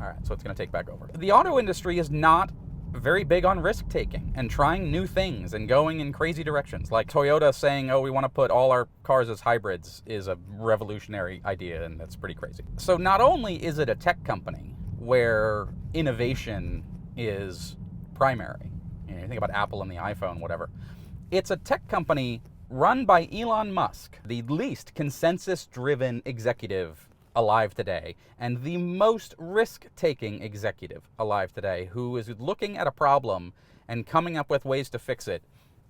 All right, so it's going to take back over. The auto industry is not very big on risk taking and trying new things and going in crazy directions. Like Toyota saying, oh, we want to put all our cars as hybrids is a revolutionary idea, and that's pretty crazy. So not only is it a tech company where innovation is primary, you think about Apple and the iPhone, whatever, it's a tech company run by Elon Musk, the least consensus-driven executive alive today, and the most risk-taking executive alive today, who is looking at a problem and coming up with ways to fix it.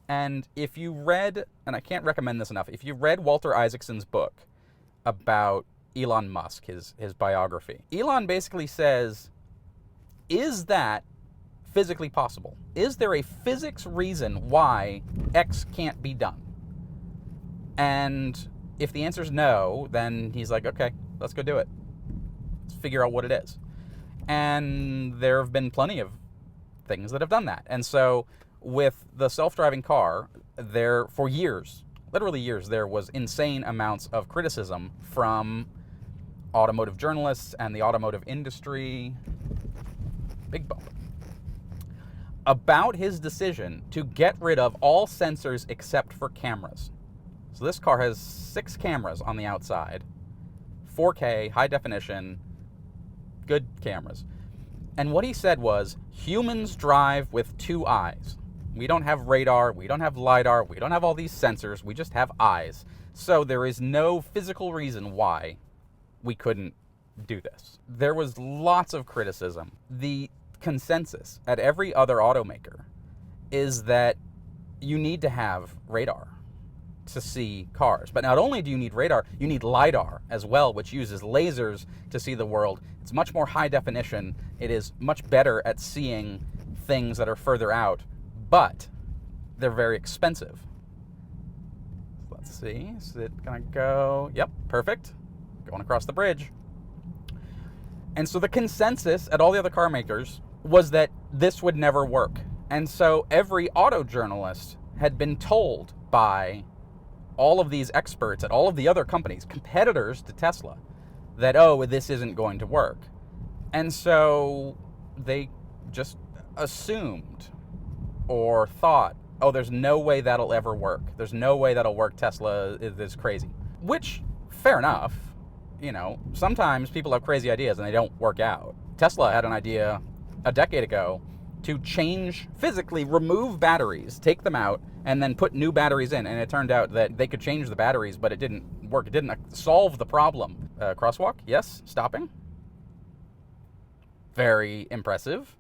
And if you read, and I can't recommend this enough, if you read Walter Isaacson's book about Elon Musk, his biography, Elon basically says, is that physically possible? Is there a physics reason why X can't be done? And if the answer is no, then he's like, okay, let's go do it. Let's figure out what it is. And there have been plenty of things that have done that. And so with the self-driving car, there, for years, literally years, there was insane amounts of criticism from automotive journalists and the automotive industry, big bump, about his decision to get rid of all sensors except for cameras. So this car has 6 cameras on the outside, 4K, high definition, good cameras. And what he said was, humans drive with 2 eyes. We don't have radar, we don't have LiDAR, we don't have all these sensors, we just have eyes. So there is no physical reason why we couldn't do this. There was lots of criticism. The consensus at every other automaker is that you need to have radar to see cars. But not only do you need radar, you need LiDAR as well, which uses lasers to see the world. It's much more high definition. It is much better at seeing things that are further out, but they're very expensive. Let's see, is it gonna go? Yep, perfect. Going across the bridge. And so the consensus at all the other car makers was that this would never work. And so every auto journalist had been told by all of these experts at all of the other companies, competitors to Tesla, that, oh, this isn't going to work. And so they just assumed or thought, oh, there's no way that'll ever work. There's no way that'll work. Tesla is crazy. Which, fair enough. You know, sometimes people have crazy ideas and they don't work out. Tesla had an idea a decade ago to change, physically remove batteries, take them out, and then put new batteries in. And it turned out that they could change the batteries, but it didn't work. It didn't solve the problem. Crosswalk, yes, stopping. Very impressive.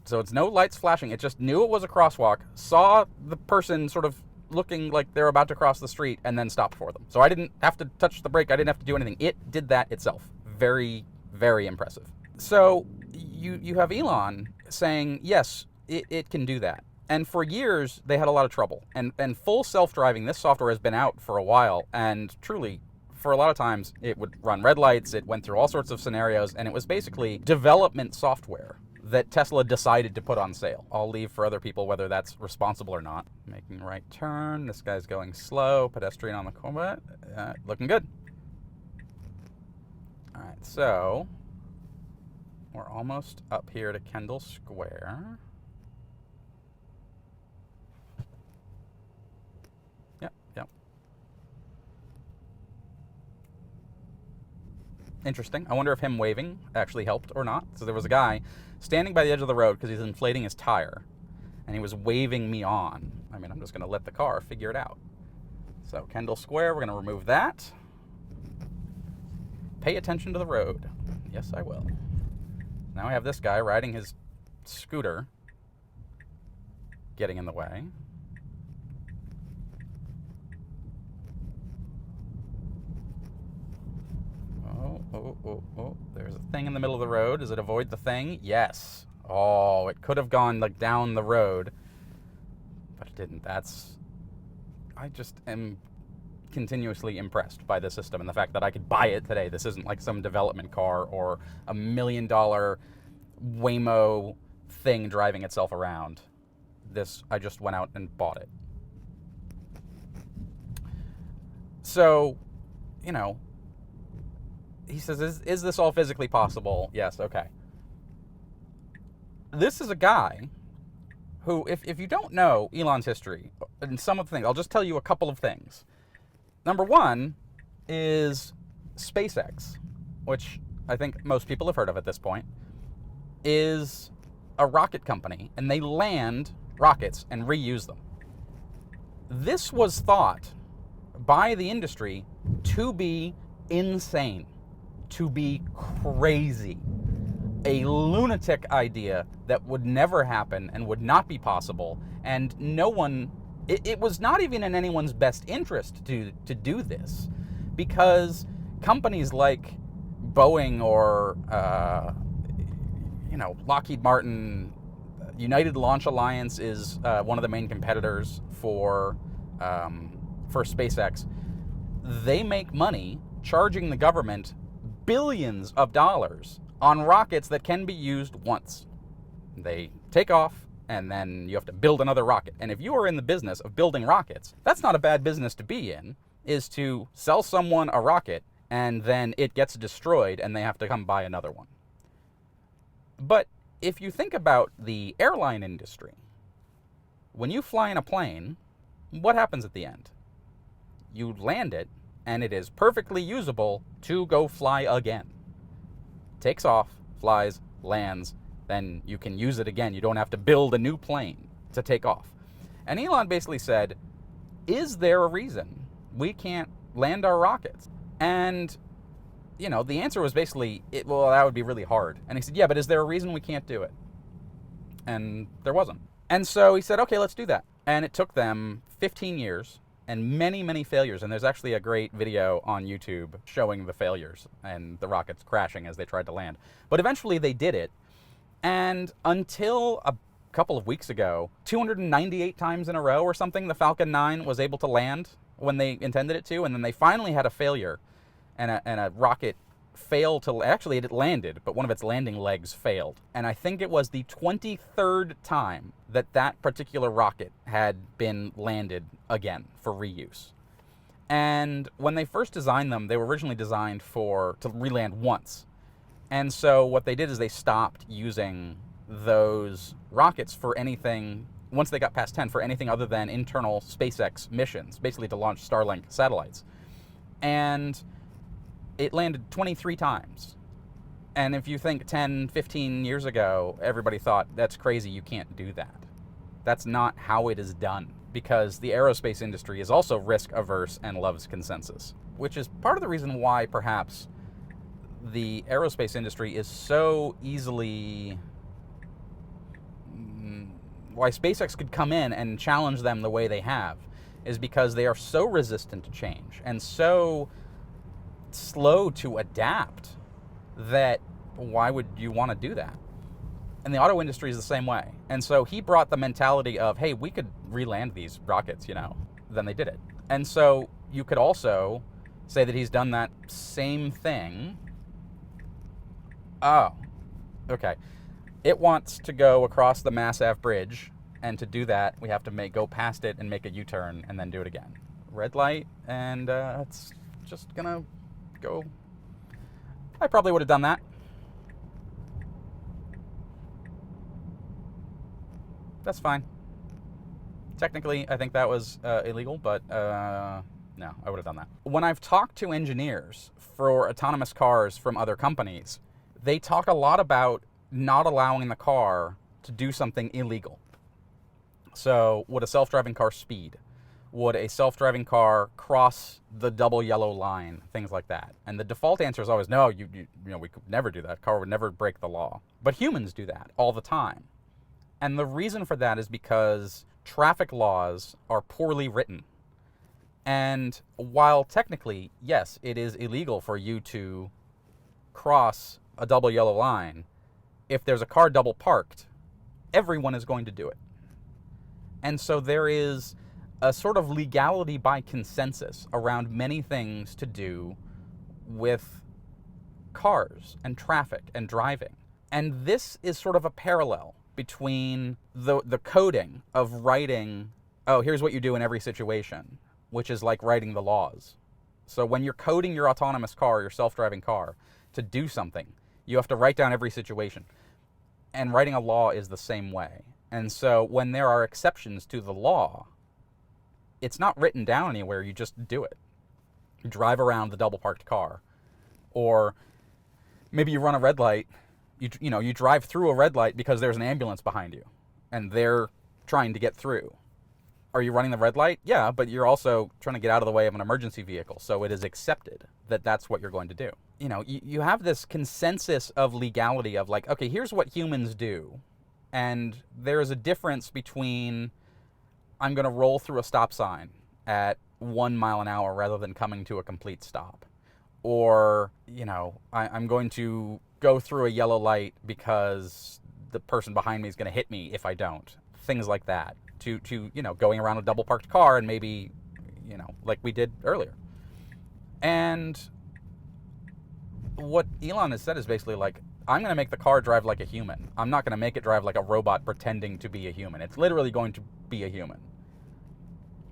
So it's no lights flashing. It just knew it was a crosswalk, saw the person sort of looking like they're about to cross the street, and then stopped for them. So I didn't have to touch the brake. I didn't have to do anything. It did that itself. Very, very impressive. So you have Elon saying, yes, it can do that. And for years, they had a lot of trouble. And full self-driving, this software has been out for a while, and truly, for a lot of times, it would run red lights, it went through all sorts of scenarios, and it was basically development software that Tesla decided to put on sale. I'll leave for other people whether that's responsible or not. Making right turn, this guy's going slow, pedestrian on the corner, looking good. All right, so we're almost up here to Kendall Square. Yep. Interesting. I wonder if him waving actually helped or not. So there was a guy standing by the edge of the road because he's inflating his tire, and he was waving me on. I mean, I'm just going to let the car figure it out. So Kendall Square, we're going to remove that. Pay attention to the road. Yes, I will. Now we have this guy riding his scooter, getting in the way. Oh, there's a thing in the middle of the road. Does it avoid the thing? Yes. Oh, it could have gone like down the road, but it didn't. I just am continuously impressed by the system and the fact that I could buy it today. This isn't like some development car or $1 million Waymo thing driving itself around. I just went out and bought it. So, you know, he says, is this all physically possible? Yes, okay. This is a guy who, if you don't know Elon's history and some of the things, I'll just tell you a couple of things. Number one is SpaceX, which I think most people have heard of at this point, is a rocket company, and they land rockets and reuse them. This was thought by the industry to be insane, to be crazy, a lunatic idea that would never happen and would not be possible, and no one, it was not even in anyone's best interest to do this, because companies like Boeing or Lockheed Martin, United Launch Alliance is one of the main competitors for SpaceX. They make money charging the government billions of dollars on rockets that can be used once. They take off, and then you have to build another rocket. And if you are in the business of building rockets, that's not a bad business to be in, is to sell someone a rocket, and then it gets destroyed, and they have to come buy another one. But if you think about the airline industry, when you fly in a plane, what happens at the end? You land it, and it is perfectly usable to go fly again. Takes off, flies, lands, then you can use it again. You don't have to build a new plane to take off. And Elon basically said, is there a reason we can't land our rockets? And, the answer was basically, well, that would be really hard. And he said, yeah, but is there a reason we can't do it? And there wasn't. And so he said, okay, let's do that. And it took them 15 years and many, many failures. And there's actually a great video on YouTube showing the failures and the rockets crashing as they tried to land. But eventually they did it. And until a couple of weeks ago, 298 times in a row or something, the Falcon 9 was able to land when they intended it to. And then they finally had a failure, and a rocket fail to, actually it landed, but one of its landing legs failed. And I think it was the 23rd time that that particular rocket had been landed again for reuse. And when they first designed them, they were originally designed to re-land once. And so what they did is they stopped using those rockets for anything, once they got past 10, for anything other than internal SpaceX missions, basically to launch Starlink satellites. And it landed 23 times. And if you think 10, 15 years ago, everybody thought, that's crazy, you can't do that. That's not how it is done, because the aerospace industry is also risk averse and loves consensus, which is part of the reason why perhaps the aerospace industry is so easily, why SpaceX could come in and challenge them the way they have, is because they are so resistant to change and so slow to adapt that why would you want to do that? And the auto industry is the same way. And so he brought the mentality of, hey, we could re-land these rockets, then they did it. And so you could also say that he's done that same thing. Oh, okay. It wants to go across the Mass Ave bridge, and to do that, we have to go past it and make a U-turn and then do it again. Red light, and it's just gonna go. I probably would have done that. That's fine. Technically, I think that was illegal, but no, I would have done that. When I've talked to engineers for autonomous cars from other companies, they talk a lot about not allowing the car to do something illegal. So would a self-driving car speed? Would a self-driving car cross the double yellow line? Things like that. And the default answer is always, no, we could never do that. Car would never break the law. But humans do that all the time. And the reason for that is because traffic laws are poorly written. And while technically, yes, it is illegal for you to cross a double yellow line, if there's a car double parked, everyone is going to do it. And so there is a sort of legality by consensus around many things to do with cars and traffic and driving. And this is sort of a parallel between the coding of writing, oh, here's what you do in every situation, which is like writing the laws. So when you're coding your autonomous car, your self-driving car, to do something, you have to write down every situation. And writing a law is the same way. And so when there are exceptions to the law, it's not written down anywhere, you just do it. You drive around the double parked car. Or maybe you run a red light, you drive through a red light because there's an ambulance behind you and they're trying to get through. Are you running the red light? Yeah, but you're also trying to get out of the way of an emergency vehicle, so it is accepted that that's what you're going to do. You have this consensus of legality of like, okay, here's what humans do. And there's a difference between I'm going to roll through a stop sign at 1 mile an hour rather than coming to a complete stop. Or, I'm going to go through a yellow light because the person behind me is going to hit me if I don't. Things like that. To going around a double parked car and maybe, like we did earlier. And what Elon has said is basically like, I'm going to make the car drive like a human. I'm not going to make it drive like a robot pretending to be a human. It's literally going to be a human.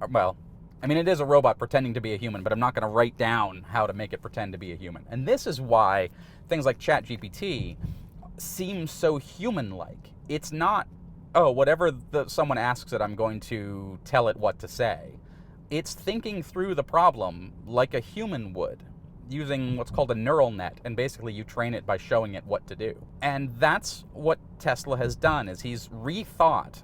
Well, it is a robot pretending to be a human, but I'm not going to write down how to make it pretend to be a human. And this is why things like ChatGPT seem so human-like. It's not, oh, whatever someone asks it, I'm going to tell it what to say. It's thinking through the problem like a human would, using what's called a neural net, and basically you train it by showing it what to do. And that's what Tesla has done, is he's rethought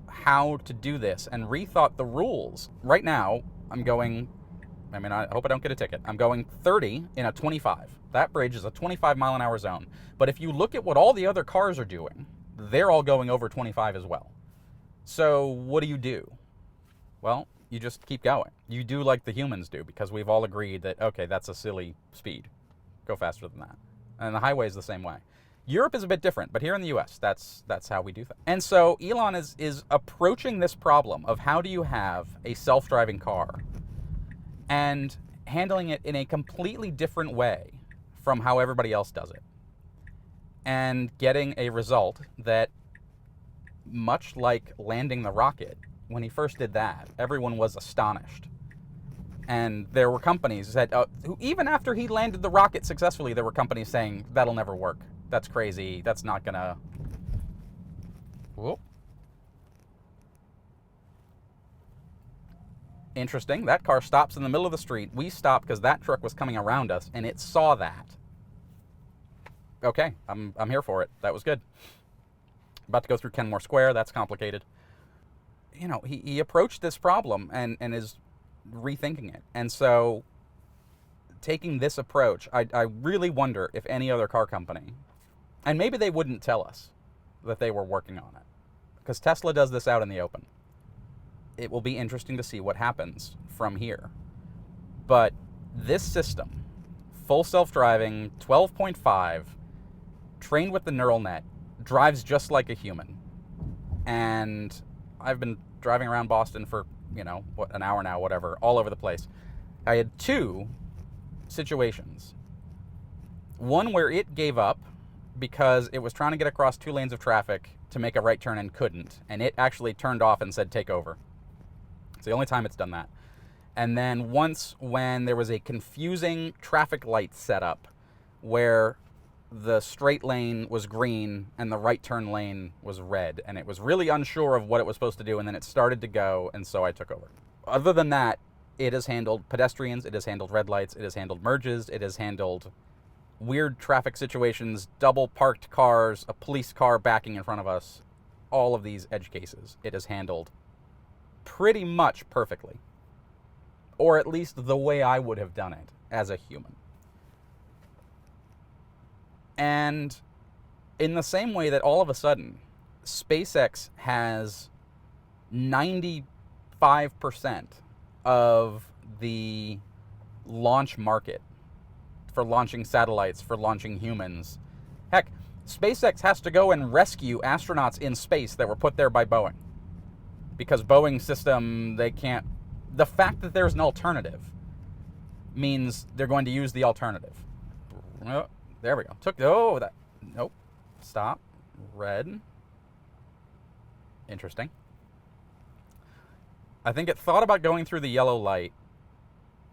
how to do this and rethought the rules. Right now, I hope I don't get a ticket. I'm going 30 in a 25. That bridge is a 25 mile an hour zone. But if you look at what all the other cars are doing, they're all going over 25 as well. So what do? Well, you just keep going. You do like the humans do, because we've all agreed that, okay, that's a silly speed. Go faster than that. And the highway is the same way. Europe is a bit different, but here in the US, that's how we do things. And so Elon is approaching this problem of how do you have a self-driving car and handling it in a completely different way from how everybody else does it, and getting a result that, much like landing the rocket, when he first did that, everyone was astonished. And there were companies that, who, even after he landed the rocket successfully, there were companies saying, that'll never work. That's crazy. That's not gonna... Whoop. Interesting. That car stops in the middle of the street. We stopped because that truck was coming around us, and it saw that. Okay, I'm here for it. That was good. About to go through Kenmore Square. That's complicated. You know, he approached this problem and is rethinking it. And so, taking this approach, I really wonder if any other car company, and maybe they wouldn't tell us that they were working on it, because Tesla does this out in the open. It will be interesting to see what happens from here. But this system, full self-driving, 12.5, trained with the neural net, drives just like a human. And I've been driving around Boston for, an hour now, whatever, all over the place. I had two situations. One where it gave up because it was trying to get across 2 lanes of traffic to make a right turn and couldn't. And it actually turned off and said, take over. It's the only time it's done that. And then once when there was a confusing traffic light setup where the straight lane was green and the right turn lane was red, and it was really unsure of what it was supposed to do, and then it started to go, and so I took over. Other than that, it has handled pedestrians, it has handled red lights, it has handled merges, it has handled weird traffic situations, double parked cars, a police car backing in front of us, all of these edge cases it has handled pretty much perfectly. Or at least the way I would have done it as a human. And in the same way that all of a sudden, SpaceX has 95% of the launch market for launching satellites, for launching humans. Heck, SpaceX has to go and rescue astronauts in space that were put there by Boeing. Because Boeing's system, they can't... The fact that there's an alternative means they're going to use the alternative. Oh, there we go. Nope. Stop. Red. Interesting. I think it thought about going through the yellow light,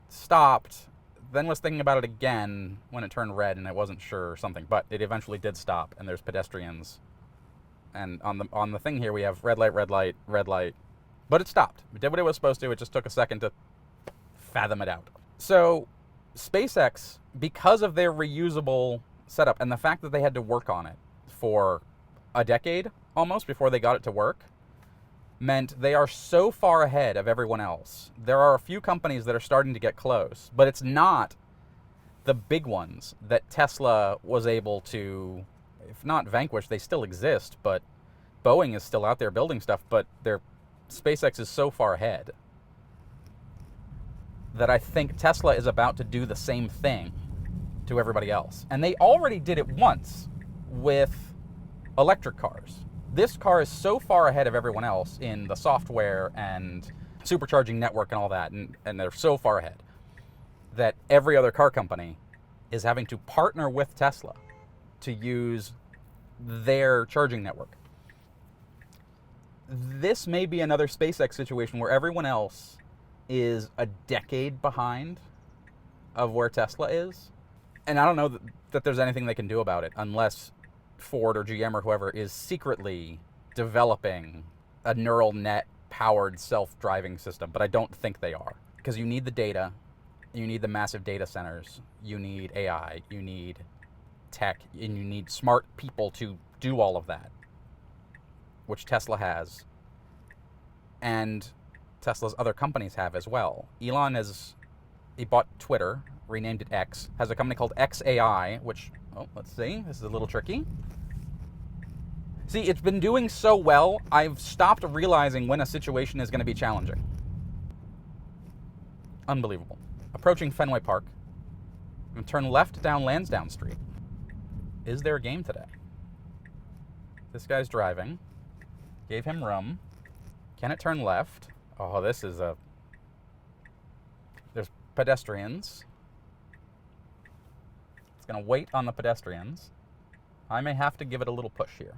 stopped, then was thinking about it again when it turned red and it wasn't sure or something, but it eventually did stop, and there's pedestrians. And on the thing here we have red light, red light, red light. But it stopped. It did what it was supposed to. It just took a second to fathom it out. So SpaceX, because of their reusable setup and the fact that they had to work on it for a decade almost before they got it to work, meant they are so far ahead of everyone else. There are a few companies that are starting to get close, but it's not the big ones that Tesla was able to, if not vanquish, they still exist, but Boeing is still out there building stuff, but SpaceX is so far ahead that I think Tesla is about to do the same thing to everybody else. And they already did it once with electric cars. This car is so far ahead of everyone else in the software and supercharging network and all that, and they're so far ahead that every other car company is having to partner with Tesla to use their charging network. This may be another SpaceX situation where everyone else is a decade behind of where Tesla is. And I don't know that there's anything they can do about it unless Ford or GM or whoever is secretly developing a neural net powered self-driving system. But I don't think they are, because you need the data, you need the massive data centers, you need AI, you need tech, and you need smart people to do all of that, which Tesla has, and Tesla's other companies have as well. Elon he bought Twitter, renamed it X, has a company called XAI, which, let's see, this is a little tricky. See, it's been doing so well, I've stopped realizing when a situation is going to be challenging. Unbelievable. Approaching Fenway Park. I'm going to turn left down Lansdowne Street. Is there a game today? This guy's driving. Gave him room. Can it turn left? Oh, this is there's pedestrians. It's going to wait on the pedestrians. I may have to give it a little push here.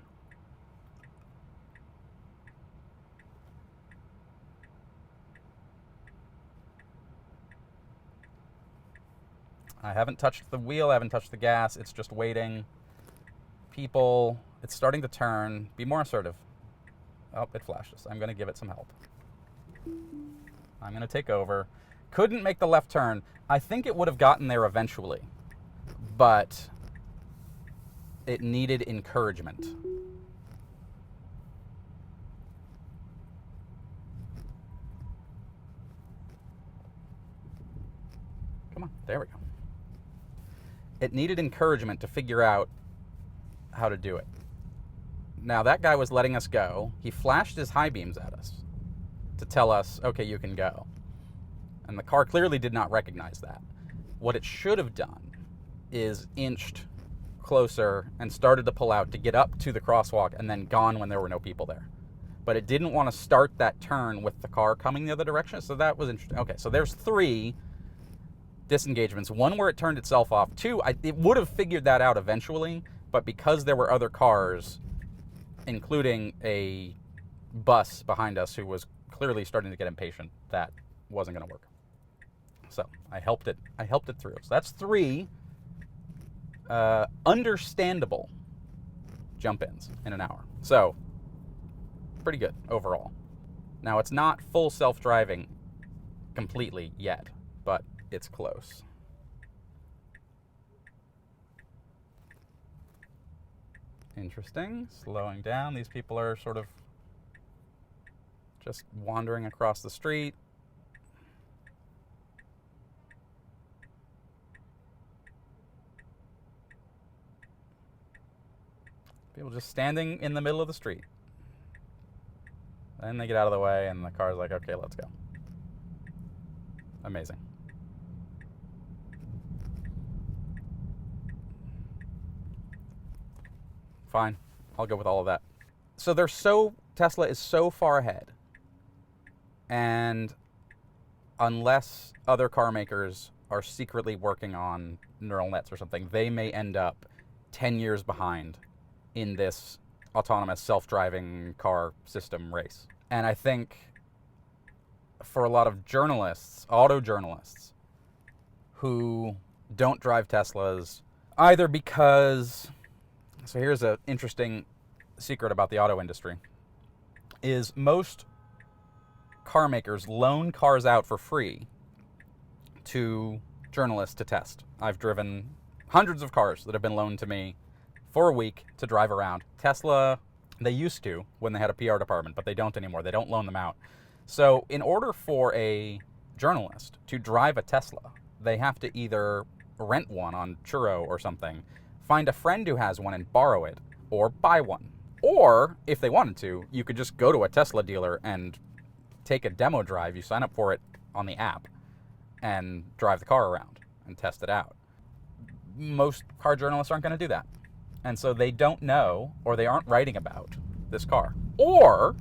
I haven't touched the wheel, I haven't touched the gas, it's just waiting. People, it's starting to turn. Be more assertive. Oh, it flashes. I'm going to give it some help. I'm going to take over. Couldn't make the left turn. I think it would have gotten there eventually, but it needed encouragement. Come on, there we go. It needed encouragement to figure out how to do it. Now, that guy was letting us go. He flashed his high beams at us to tell us, okay, you can go. And the car clearly did not recognize that. What it should have done is inched closer and started to pull out to get up to the crosswalk and then gone when there were no people there. But it didn't want to start that turn with the car coming the other direction, so that was interesting. Okay, so there's 3 disengagements. 1 where it turned itself off. 2, it would have figured that out eventually, but because there were other cars, including a bus behind us who was clearly starting to get impatient, that wasn't going to work. So I helped it through. So that's 3 understandable jump-ins in an hour. So pretty good overall. Now, it's not full self-driving completely yet, but it's close. Interesting. Slowing down. These people are sort of just wandering across the street. People just standing in the middle of the street. Then they get out of the way and the car's like, okay, let's go. Amazing. Fine. I'll go with all of that. So Tesla is so far ahead. And unless other car makers are secretly working on neural nets or something, they may end up 10 years behind in this autonomous self-driving car system race. And I think for a lot of journalists, auto journalists, who don't drive Teslas, either because, so here's an interesting secret about the auto industry, is most car makers loan cars out for free to journalists to test. I've driven hundreds of cars that have been loaned to me for a week to drive around. Tesla, they used to when they had a PR department, but they don't anymore. They don't loan them out. So in order for a journalist to drive a Tesla, they have to either rent one on Churro or something, find a friend who has one and borrow it, or buy one. Or, if they wanted to, you could just go to a Tesla dealer and take a demo drive. You sign up for it on the app and drive the car around and test it out. Most car journalists aren't going to do that. And so they don't know, or they aren't writing about this car. Or,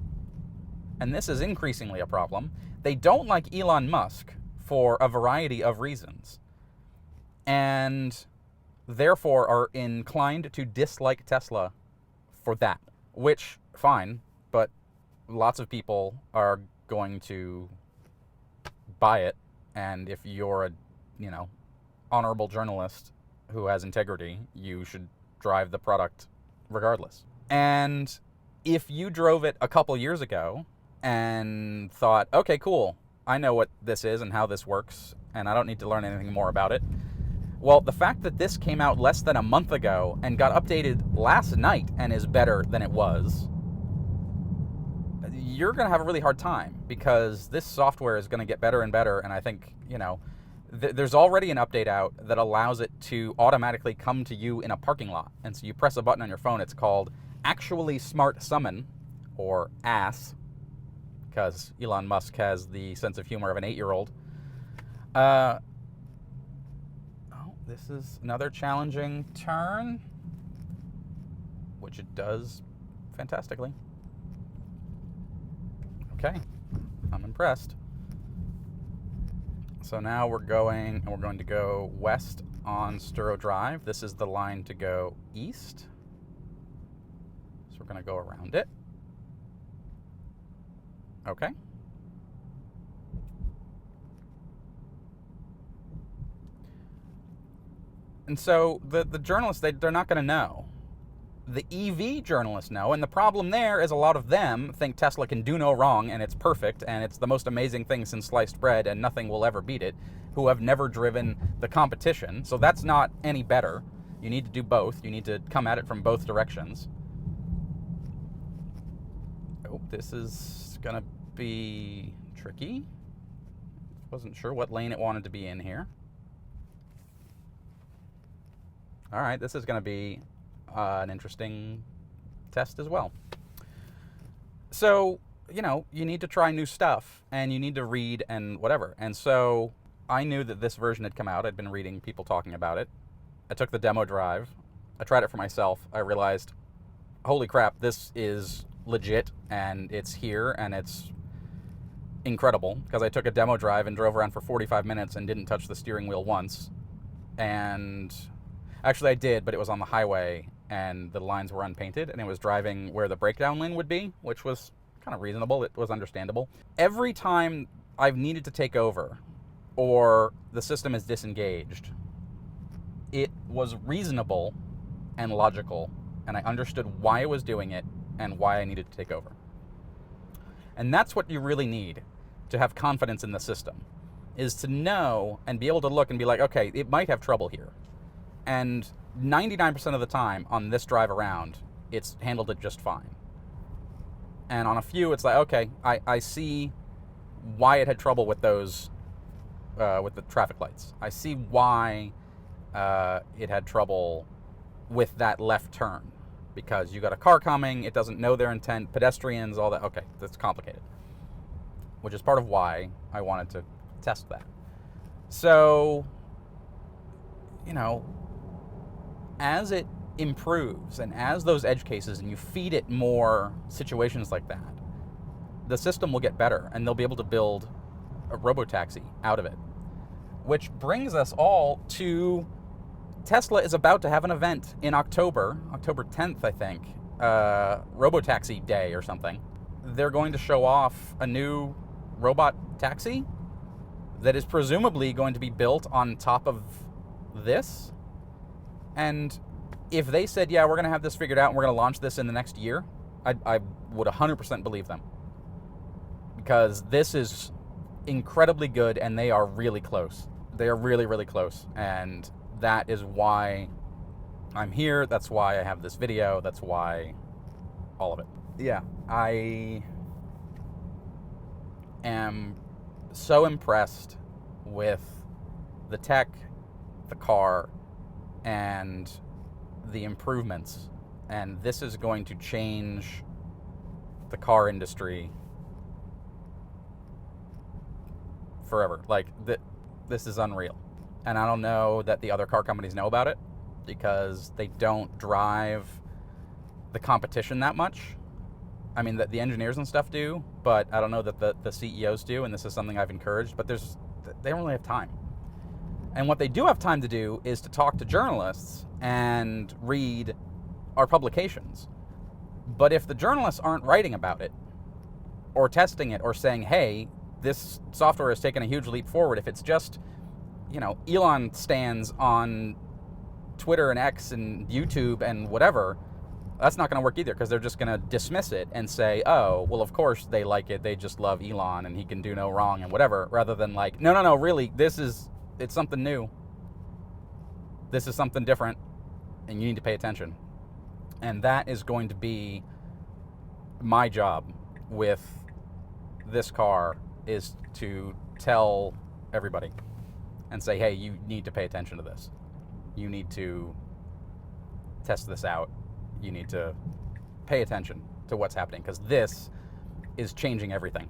and this is increasingly a problem, they don't like Elon Musk for a variety of reasons. And therefore are inclined to dislike Tesla for that. Which, fine, but lots of people are going to buy it. And if you're a, honorable journalist who has integrity, you should drive the product regardless. And if you drove it a couple years ago and thought, okay, cool, I know what this is and how this works, and I don't need to learn anything more about it. Well, the fact that this came out less than a month ago and got updated last night and is better than it was, you're going to have a really hard time, because this software is going to get better and better. And I think, there's already an update out that allows it to automatically come to you in a parking lot. And so you press a button on your phone. It's called Actually Smart Summon, or ASS, because Elon Musk has the sense of humor of an 8-year-old. This is another challenging turn, which it does fantastically. Okay, I'm impressed. So now we're going to go west on Sturo Drive. This is the line to go east. So we're going to go around it. Okay. And so the journalists, they're not going to know. The EV journalists know, and the problem there is a lot of them think Tesla can do no wrong and it's perfect and it's the most amazing thing since sliced bread and nothing will ever beat it, who have never driven the competition. So that's not any better. You need to do both. You need to come at it from both directions. Oh, this is going to be tricky. Wasn't sure what lane it wanted to be in here. All right, this is going to be an interesting test as well. So, you need to try new stuff and you need to read and whatever. And so I knew that this version had come out. I'd been reading people talking about it. I took the demo drive. I tried it for myself. I realized, holy crap, this is legit and it's here and it's incredible, because I took a demo drive and drove around for 45 minutes and didn't touch the steering wheel once. And actually I did, but it was on the highway and the lines were unpainted and it was driving where the breakdown lane would be, which was kind of reasonable. It was understandable. Every time I've needed to take over or the system is disengaged, it was reasonable and logical, and I understood why it was doing it and why I needed to take over. And that's what you really need to have confidence in the system, is to know and be able to look and be like, okay, it might have trouble here. And 99% of the time on this drive around, it's handled it just fine. And on a few, it's like, okay, I see why it had trouble with those, with the traffic lights. I see why it had trouble with that left turn, because you got a car coming, it doesn't know their intent, pedestrians, all that. Okay, that's complicated, which is part of why I wanted to test that. So, as it improves and as those edge cases and you feed it more situations like that, the system will get better and they'll be able to build a robotaxi out of it. Which brings us all to Tesla is about to have an event in October 10th, I think, Robotaxi Day or something. They're going to show off a new robot taxi that is presumably going to be built on top of this. And if they said, yeah, we're going to have this figured out and we're going to launch this in the next year, I would 100% believe them. Because this is incredibly good and they are really close. They are really, really close. And that is why I'm here. That's why I have this video. That's why all of it. Yeah, I am so impressed with the tech, the car, and the improvements. And this is going to change the car industry forever. Like, this is unreal. And I don't know that the other car companies know about it, because they don't drive the competition that much. I mean, the engineers and stuff do, but I don't know that the CEOs do, and this is something I've encouraged, but they don't really have time. And what they do have time to do is to talk to journalists and read our publications. But if the journalists aren't writing about it, or testing it, or saying, hey, this software has taken a huge leap forward, if it's just, Elon stands on Twitter and X and YouTube and whatever, that's not going to work either, because they're just going to dismiss it and say, oh, well, of course they like it. They just love Elon and he can do no wrong and whatever, rather than like, no, really, it's something new. This is something different and you need to pay attention. And that is going to be my job with this car, is to tell everybody and say, hey, you need to pay attention to this. You need to test this out. You need to pay attention to what's happening, because this is changing everything.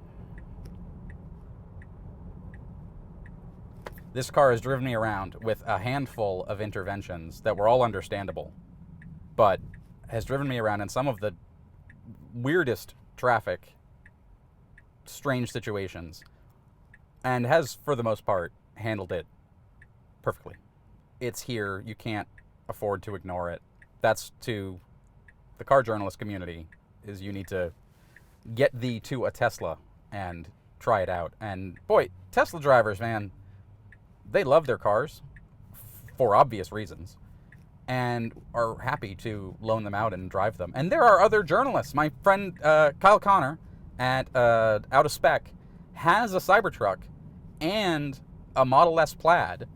This car has driven me around with a handful of interventions that were all understandable, but has driven me around in some of the weirdest traffic, strange situations, and has, for the most part, handled it perfectly. It's here. You can't afford to ignore it. That's to the car journalist community, is you need to get thee to a Tesla and try it out. And boy, Tesla drivers, man, they love their cars for obvious reasons and are happy to loan them out and drive them. And there are other journalists. My friend Kyle Connor at Out of Spec has a Cybertruck and a Model S Plaid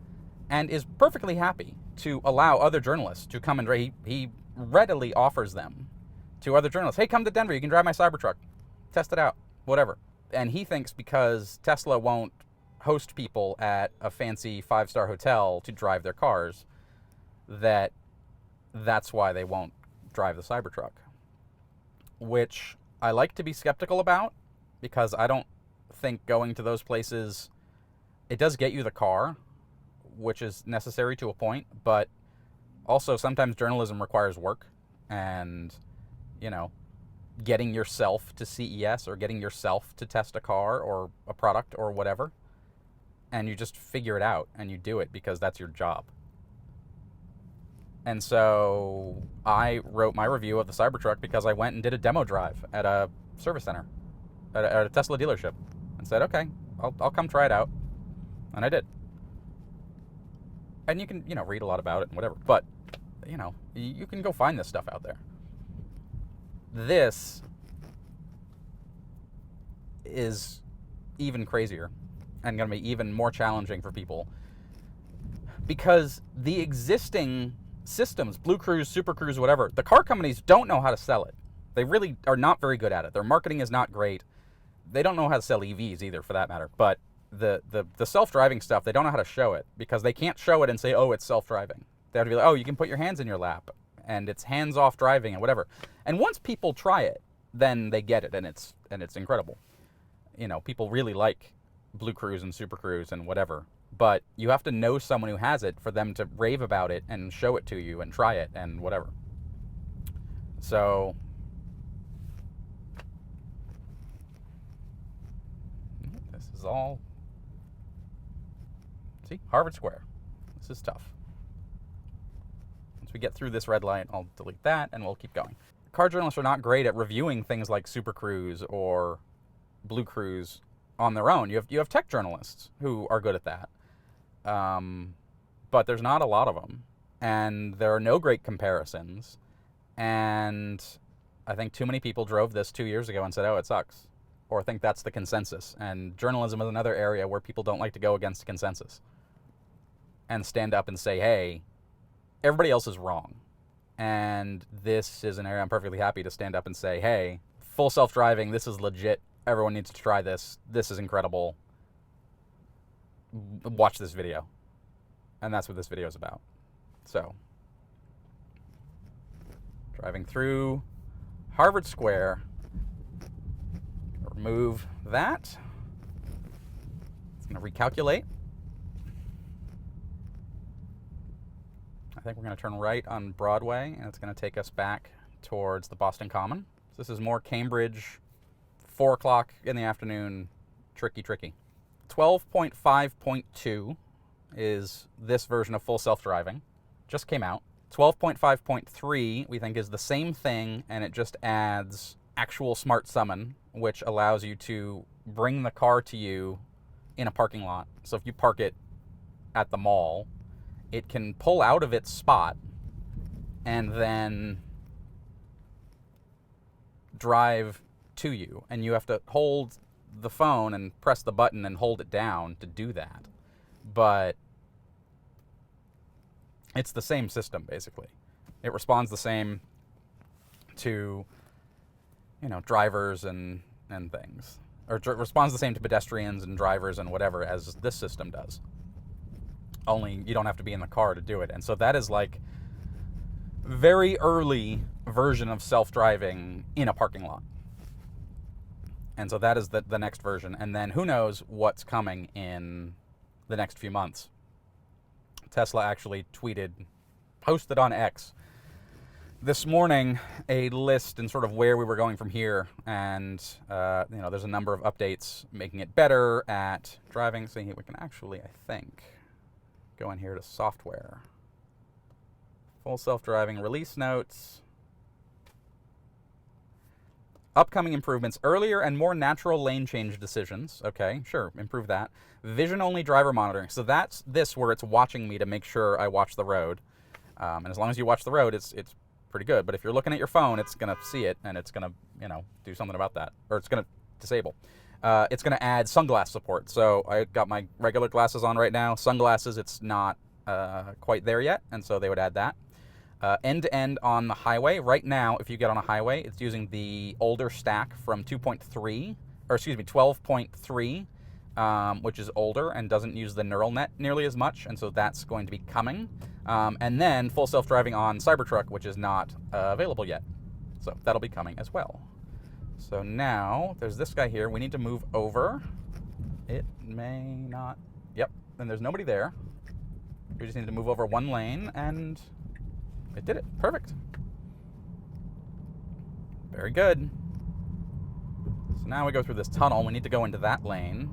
and is perfectly happy to allow other journalists to come and he readily offers them to other journalists. Hey, come to Denver. You can drive my Cybertruck. Test it out. Whatever. And he thinks because Tesla won't host people at a fancy 5-star hotel to drive their cars, that's why they won't drive the Cybertruck. Which I like to be skeptical about, because I don't think going to those places, it does get you the car, which is necessary to a point, but also sometimes journalism requires work, and, you know, getting yourself to CES or getting yourself to test a car or a product or whatever, and you just figure it out and you do it because that's your job. And so I wrote my review of the Cybertruck because I went and did a demo drive at a service center, at a Tesla dealership, and said, okay, I'll come try it out. And I did. And you can, read a lot about it and whatever, but, you can go find this stuff out there. This is even crazier and going to be even more challenging for people, because the existing systems, Blue Cruise, Super Cruise, whatever, the car companies don't know how to sell it. They really are not very good at it. Their marketing is not great. They don't know how to sell EVs either, for that matter. But the self-driving stuff, they don't know how to show it, because they can't show it and say, oh, it's self-driving. They have to be like, oh, you can put your hands in your lap and it's hands-off driving and whatever. And once people try it, then they get it, and it's incredible. People really like Blue Cruise and Super Cruise and whatever. But you have to know someone who has it for them to rave about it and show it to you and try it and whatever. So this is all, see, Harvard Square. This is tough. Once we get through this red light, I'll delete that and we'll keep going. Car journalists are not great at reviewing things like Super Cruise or Blue Cruise on their own. You have tech journalists who are good at that. But there's not a lot of them, and there are no great comparisons, and I think too many people drove this 2 years ago and said, oh, it sucks, or think that's the consensus. And journalism is another area where people don't like to go against consensus and stand up and say, hey, everybody else is wrong. And this is an area I'm perfectly happy to stand up and say, hey, full self-driving, this is legit. Everyone needs to try this. This is incredible. Watch this video. And that's what this video is about. So, driving through Harvard Square. Remove that. It's going to recalculate. I think we're going to turn right on Broadway, and it's going to take us back towards the Boston Common. So this is more Cambridge, 4 o'clock in the afternoon, tricky. 12.5.2 is this version of full self-driving. Just came out. 12.5.3 we think is the same thing, and it just adds actual smart summon, which allows you to bring the car to you in a parking lot. So if you park it at the mall, it can pull out of its spot and then drive to you. And you have to hold the phone and press the button and hold it down to do that. But it's the same system, basically. It responds the same to, drivers and things. Or responds the same to pedestrians and drivers and whatever as this system does. Only you don't have to be in the car to do it. And so that is like very early version of self-driving in a parking lot. And so that is the next version. And then who knows what's coming in the next few months. Tesla actually posted on X, this morning a list and sort of where we were going from here, and there's a number of updates making it better at driving. So we can actually, I think, go in here to software, full self-driving, release notes, upcoming improvements, earlier and more natural lane change decisions. Okay, sure, improve that. Vision-only driver monitoring. So that's this where it's watching me to make sure I watch the road. And as long as you watch the road, it's pretty good. But if you're looking at your phone, it's going to see it, and it's going to, do something about that. Or it's going to disable. It's going to add sunglass support. So I got my regular glasses on right now. Sunglasses, it's not quite there yet, and so they would add that. End-to-end on the highway. Right now, if you get on a highway, it's using the older stack from 12.3, which is older and doesn't use the neural net nearly as much, and so that's going to be coming. And then full self-driving on Cybertruck, which is not available yet. So that'll be coming as well. So now there's this guy here. We need to move over. It may not. Yep, and there's nobody there. We just need to move over one lane, and it did it. Perfect. Very good. So now we go through this tunnel. We need to go into that lane.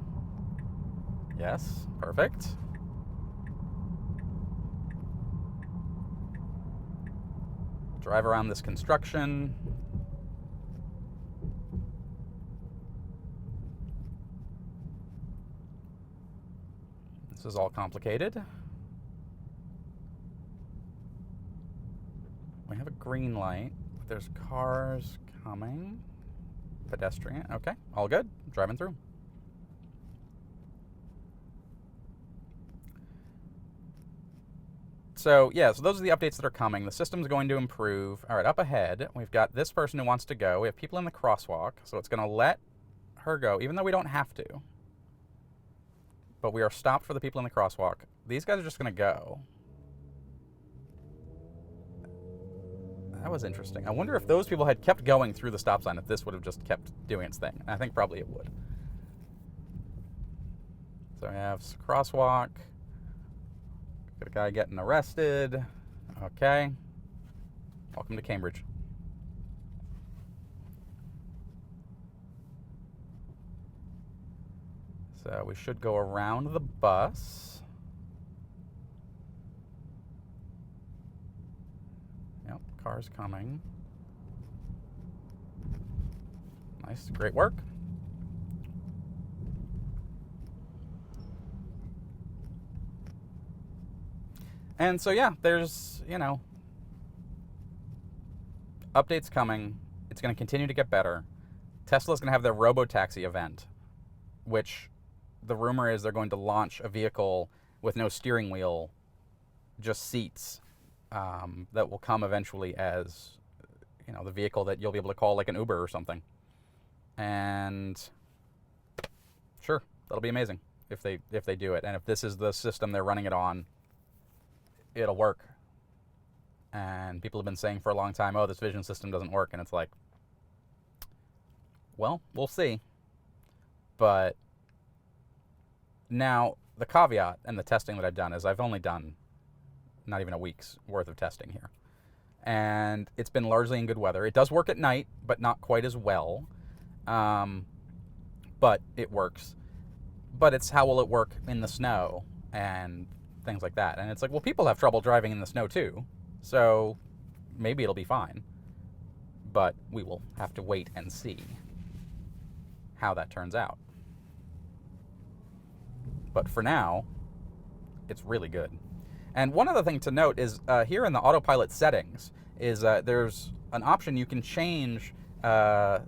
Yes, perfect. Drive around this construction. This is all complicated. We have a green light. There's cars coming. Pedestrian. Okay, all good. Driving through. So, yeah, so those are the updates that are coming. The system's going to improve. All right, up ahead, we've got this person who wants to go. We have people in the crosswalk, so it's going to let her go, even though we don't have to. But we are stopped for the people in the crosswalk. These guys are just going to go. That was interesting. I wonder if those people had kept going through the stop sign, if this would have just kept doing its thing. I think probably it would. So we have crosswalk. Got a guy getting arrested. Okay. Welcome to Cambridge. So we should go around the bus. Yep, car's coming. Nice, great work. And so, yeah, there's, updates coming. It's going to continue to get better. Tesla's going to have their robo-taxi event, which the rumor is they're going to launch a vehicle with no steering wheel, just seats, that will come eventually as, the vehicle that you'll be able to call like an Uber or something. And sure, that'll be amazing if they do it. And if this is the system they're running it on, it'll work. And people have been saying for a long time, oh, this vision system doesn't work. And it's like, well, we'll see. But now the caveat and the testing that I've done is I've only done not even a week's worth of testing here. And it's been largely in good weather. It does work at night, but not quite as well. But it works. But it's how will it work in the snow and things like that. And it's like, well, people have trouble driving in the snow too, so maybe it'll be fine. But we will have to wait and see how that turns out. But for now, it's really good. And one other thing to note is here in the autopilot settings is there's an option you can change the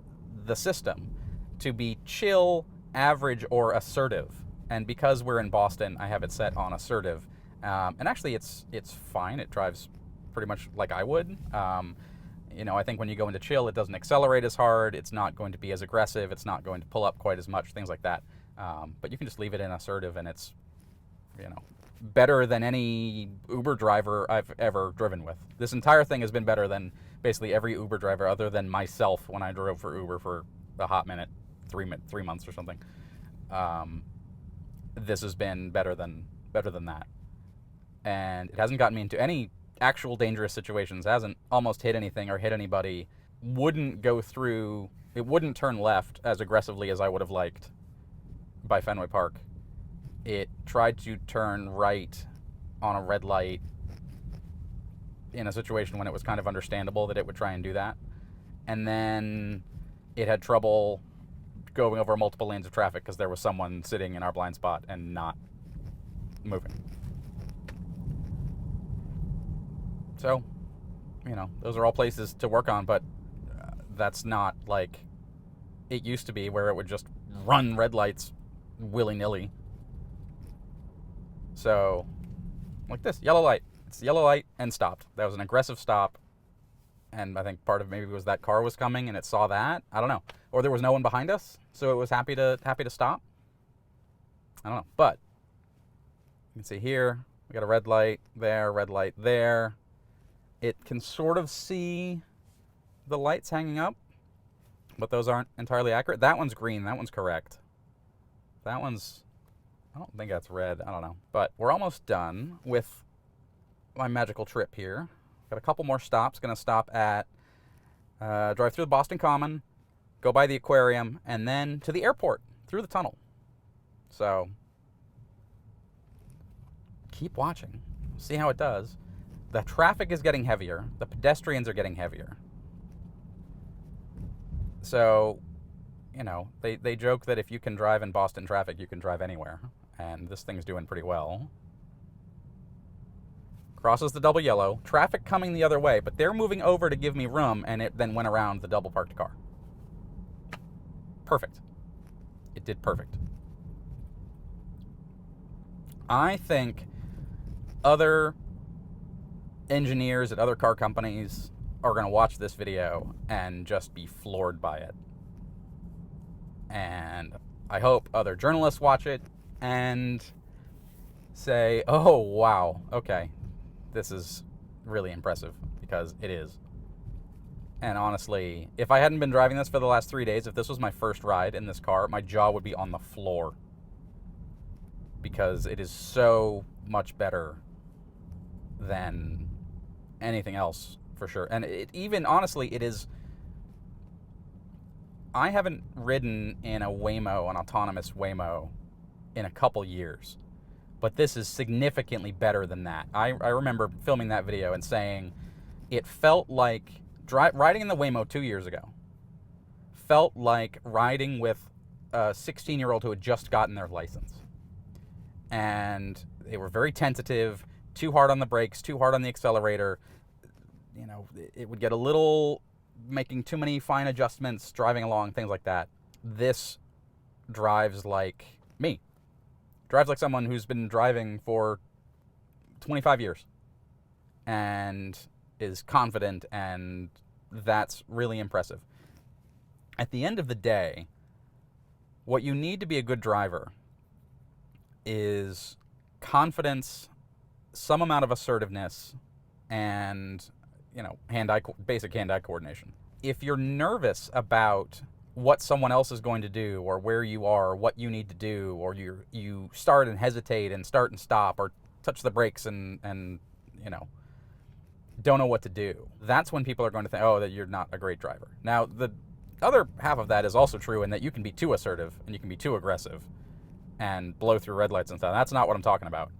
system to be chill, average, or assertive. And because we're in Boston, I have it set on assertive. And actually, it's fine. It drives pretty much like I would. I think when you go into chill, it doesn't accelerate as hard. It's not going to be as aggressive. It's not going to pull up quite as much, things like that. But you can just leave it in assertive, and it's, better than any Uber driver I've ever driven with. This entire thing has been better than basically every Uber driver other than myself when I drove for Uber for a hot minute, 3 months or something. This has been better than that. And it hasn't gotten me into any actual dangerous situations, hasn't almost hit anything or hit anybody, wouldn't go through, it wouldn't turn left as aggressively as I would have liked by Fenway Park. It tried to turn right on a red light in a situation when it was kind of understandable that it would try and do that. And then it had trouble going over multiple lanes of traffic because there was someone sitting in our blind spot and not moving. So, you know, those are all places to work on, but that's not like it used to be where it would just run red lights willy-nilly. So, like this, yellow light. It's yellow light and stopped. That was an aggressive stop. And I think part of maybe was that car was coming and it saw that. I don't know. Or there was no one behind us, so it was happy to stop. I don't know. But you can see here, we got a red light there. It can sort of see the lights hanging up, but those aren't entirely accurate. That one's green. That one's correct. That one's, I don't think that's red. I don't know. But we're almost done with my magical trip here. Got a couple more stops. Going to stop at, drive through the Boston Common, go by the aquarium, and then to the airport through the tunnel. So keep watching. See how it does. The traffic is getting heavier. The pedestrians are getting heavier. So, you know, they joke that if you can drive in Boston traffic, you can drive anywhere. And this thing's doing pretty well. Crosses the double yellow. Traffic coming the other way, but they're moving over to give me room, and it then went around the double parked car. Perfect. It did perfect. I think other engineers at other car companies are going to watch this video and just be floored by it. And I hope other journalists watch it and say, oh, wow, okay, this is really impressive, because it is. And honestly, if I hadn't been driving this for the last 3 days, if this was my first ride in this car, my jaw would be on the floor, because it is so much better than anything else, for sure. And it even, honestly, it is, I haven't ridden in a Waymo, an autonomous Waymo, in a couple years, but this is significantly better than that. I remember filming that video and saying it felt like riding in the Waymo 2 years ago felt like riding with a 16-year-old who had just gotten their license. And they were very tentative, too hard on the brakes, too hard on the accelerator. You know, it would get a little, making too many fine adjustments, driving along, things like that. This drives like me. Drives like someone who's been driving for 25 years and is confident, and that's really impressive. At the end of the day, what you need to be a good driver is confidence, some amount of assertiveness, and, you know, basic hand-eye coordination. If you're nervous about what someone else is going to do, or where you are, or what you need to do, or you start and hesitate and start and stop, or touch the brakes and you know, don't know what to do, that's when people are going to think, oh, that you're not a great driver. Now, the other half of that is also true, in that you can be too assertive and you can be too aggressive and blow through red lights and stuff. That's not what I'm talking about.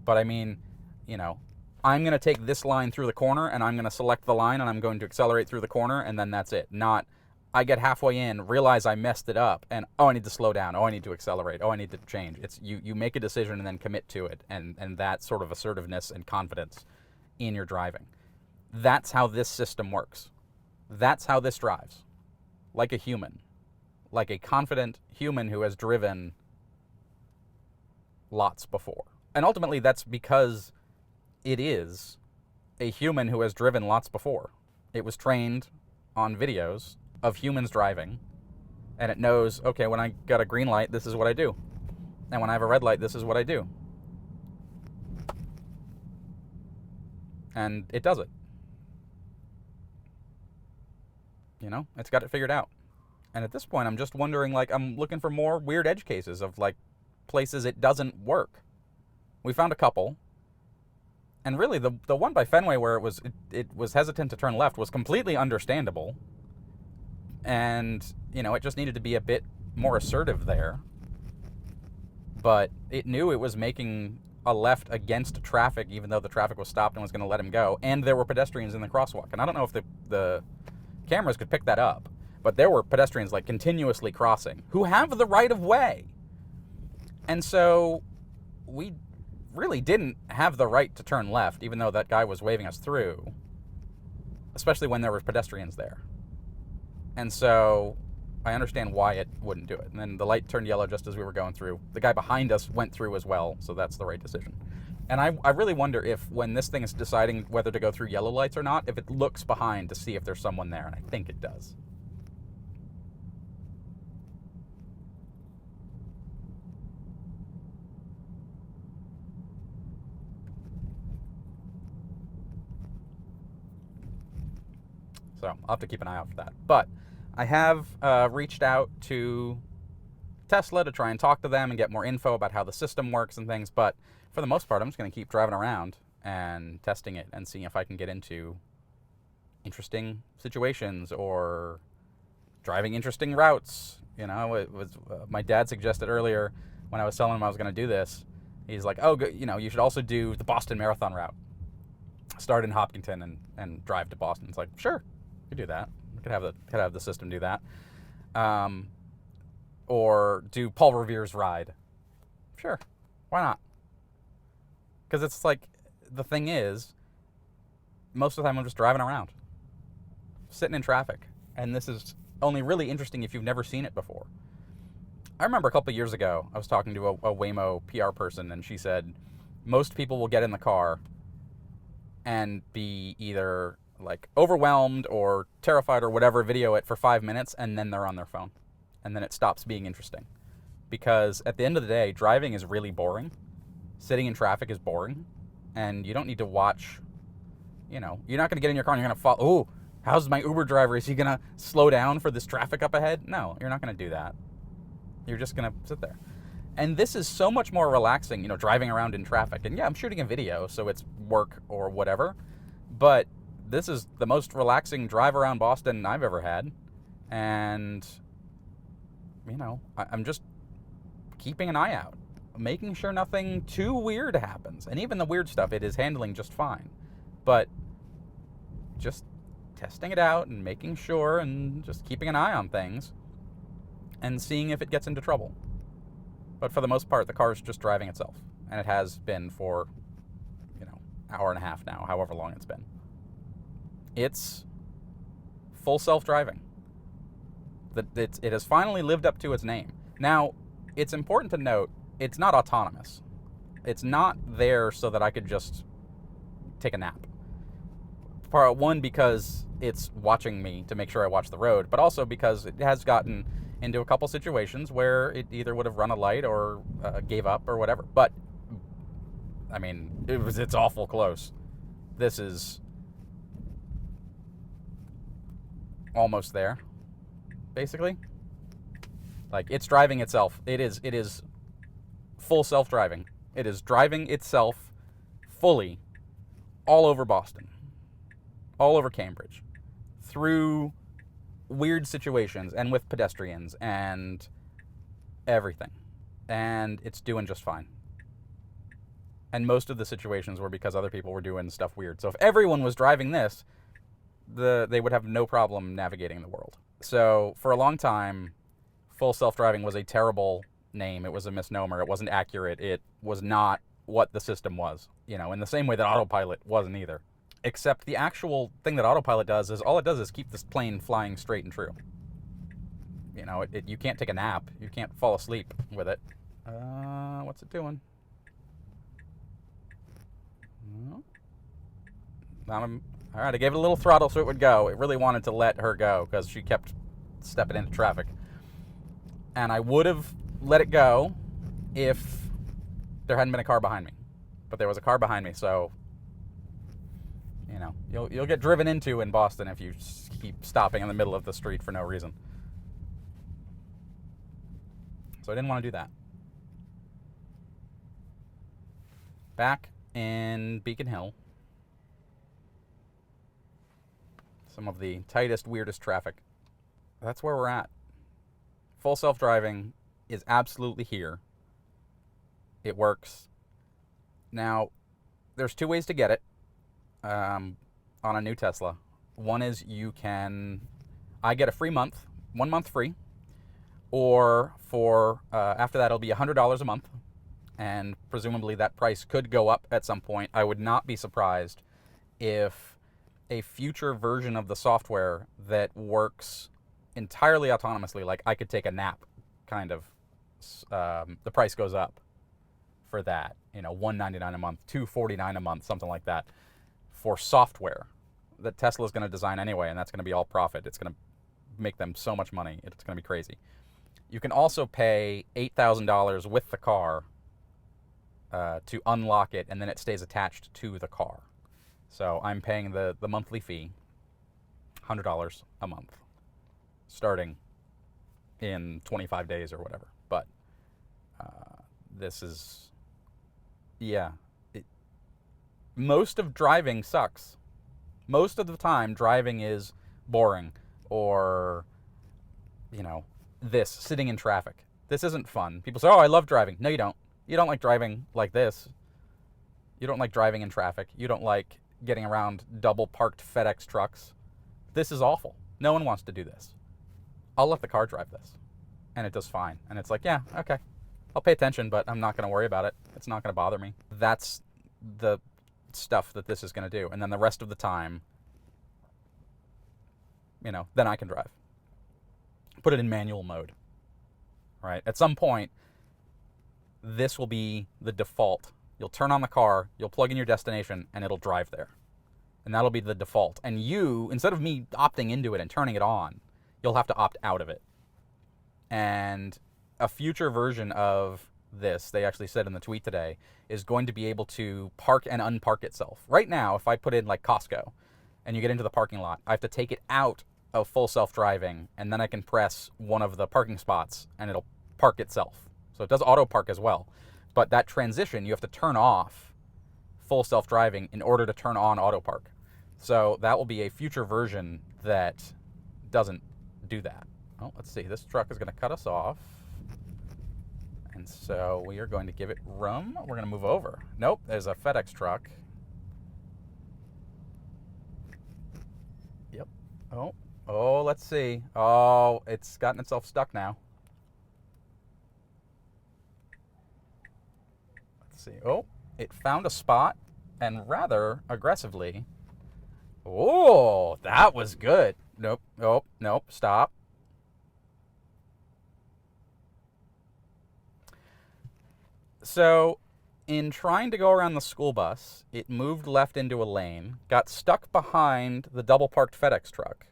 But I mean, you know, I'm going to take this line through the corner, and I'm going to select the line, and I'm going to accelerate through the corner, and then that's it. Not, I get halfway in, realize I messed it up, and, oh, I need to slow down, oh, I need to accelerate, oh, I need to change. It's you make a decision and then commit to it, and that sort of assertiveness and confidence in your driving. That's how this system works. That's how this drives. Like a human. Like a confident human who has driven lots before. And ultimately, that's because it is a human who has driven lots before. It was trained on videos of humans driving, and it knows, okay, when I got a green light, this is what I do. And when I have a red light, this is what I do. And it does it. You know, it's got it figured out. And at this point, I'm just wondering, like, I'm looking for more weird edge cases of, like, places it doesn't work. We found a couple. And really, the one by Fenway where it was hesitant to turn left was completely understandable. And, it just needed to be a bit more assertive there. But it knew it was making a left against traffic, even though the traffic was stopped and was going to let him go. And there were pedestrians in the crosswalk. And I don't know if the cameras could pick that up, but there were pedestrians like continuously crossing who have the right of way. And so we really didn't have the right to turn left, even though that guy was waving us through, especially when there were pedestrians there. And so I understand why it wouldn't do it. And then the light turned yellow just as we were going through. The guy behind us went through as well, so that's the right decision. And I really wonder if when this thing is deciding whether to go through yellow lights or not, if it looks behind to see if there's someone there, and I think it does. So I'll have to keep an eye out for that. But I have reached out to Tesla to try and talk to them and get more info about how the system works and things. But for the most part, I'm just going to keep driving around and testing it and seeing if I can get into interesting situations or driving interesting routes. It was my dad suggested earlier when I was telling him I was going to do this. He's like, oh, you should also do the Boston Marathon route. Start in Hopkinton and drive to Boston. It's like, sure, we could do that. We could have the system do that. Or do Paul Revere's ride. Sure, why not? Because it's like, the thing is, most of the time I'm just driving around, sitting in traffic. And this is only really interesting if you've never seen it before. I remember a couple of years ago, I was talking to a Waymo PR person, and she said, most people will get in the car and be either like overwhelmed or terrified or whatever, video it for 5 minutes, and then they're on their phone. And then it stops being interesting. Because at the end of the day, driving is really boring. Sitting in traffic is boring. And you don't need to watch, you're not going to get in your car and you're going to follow, oh, how's my Uber driver? Is he going to slow down for this traffic up ahead? No, you're not going to do that. You're just going to sit there. And this is so much more relaxing, driving around in traffic. And yeah, I'm shooting a video, so it's work or whatever. But this is the most relaxing drive around Boston I've ever had. And, I'm just keeping an eye out, making sure nothing too weird happens. And even the weird stuff, it is handling just fine. But just testing it out and making sure and just keeping an eye on things and seeing if it gets into trouble. But for the most part, the car is just driving itself. And it has been for, hour and a half now, however long it's been. It's full self-driving. It has finally lived up to its name. Now, it's important to note, it's not autonomous. It's not there so that I could just take a nap. Part one, because it's watching me to make sure I watch the road, but also because it has gotten into a couple situations where it either would have run a light or gave up or whatever. But, it's awful close. This is almost there, basically. Like, it's driving itself. It is full self-driving. It is driving itself fully all over Boston, all over Cambridge, through weird situations and with pedestrians and everything. And it's doing just fine. And most of the situations were because other people were doing stuff weird. So if everyone was driving this, they would have no problem navigating the world. So for a long time, full self-driving was a terrible name. It was a misnomer. It wasn't accurate. It was not what the system was, in the same way that autopilot wasn't either. Except the actual thing that autopilot does is, all it does is keep this plane flying straight and true. You can't take a nap. You can't fall asleep with it. What's it doing? All right, I gave it a little throttle so it would go. It really wanted to let her go because she kept stepping into traffic. And I would have let it go if there hadn't been a car behind me. But there was a car behind me, so you'll get driven into in Boston if you keep stopping in the middle of the street for no reason. So I didn't want to do that. Back in Beacon Hill. Some of the tightest, weirdest traffic. That's where we're at. Full self-driving is absolutely here. It works. Now, there's two ways to get it on a new Tesla. One is I get a free month, 1 month free, or for after that it'll be $100 a month, and presumably that price could go up at some point. I would not be surprised if a future version of the software that works entirely autonomously, like I could take a nap, kind of, the price goes up for that. $199 a month, $249 a month, something like that, for software that Tesla's going to design anyway, and that's going to be all profit. It's going to make them so much money. It's going to be crazy. You can also pay $8,000 with the car to unlock it, and then it stays attached to the car. So I'm paying the monthly fee, $100 a month, starting in 25 days or whatever. But this is, yeah. Most of driving sucks. Most of the time, driving is boring, or, sitting in traffic. This isn't fun. People say, oh, I love driving. No, you don't. You don't like driving like this. You don't like driving in traffic. You don't like getting around double parked FedEx trucks. This is awful. No one wants to do this. I'll let the car drive this, and it does fine. And it's like, yeah, okay. I'll pay attention, but I'm not going to worry about it. It's not going to bother me. That's the stuff that this is going to do. And then the rest of the time, then I can drive. Put it in manual mode, right? At some point, this will be the default. You'll turn on the car, you'll plug in your destination, and it'll drive there. And that'll be the default. And you, instead of me opting into it and turning it on, you'll have to opt out of it. And a future version of this, they actually said in the tweet today, is going to be able to park and unpark itself. Right now, if I put in like Costco and you get into the parking lot, I have to take it out of full self-driving, and then I can press one of the parking spots and it'll park itself. So it does auto park as well. But that transition, you have to turn off full self-driving in order to turn on auto park. So that will be a future version that doesn't do that. Oh, let's see. This truck is going to cut us off. And so we are going to give it room. We're going to move over. Nope, there's a FedEx truck. Yep. Oh, let's see. Oh, it's gotten itself stuck now. Let's see. Oh, it found a spot, and rather aggressively. Oh, that was good. Nope, stop. So, in trying to go around the school bus, it moved left into a lane, got stuck behind the double-parked FedEx truck.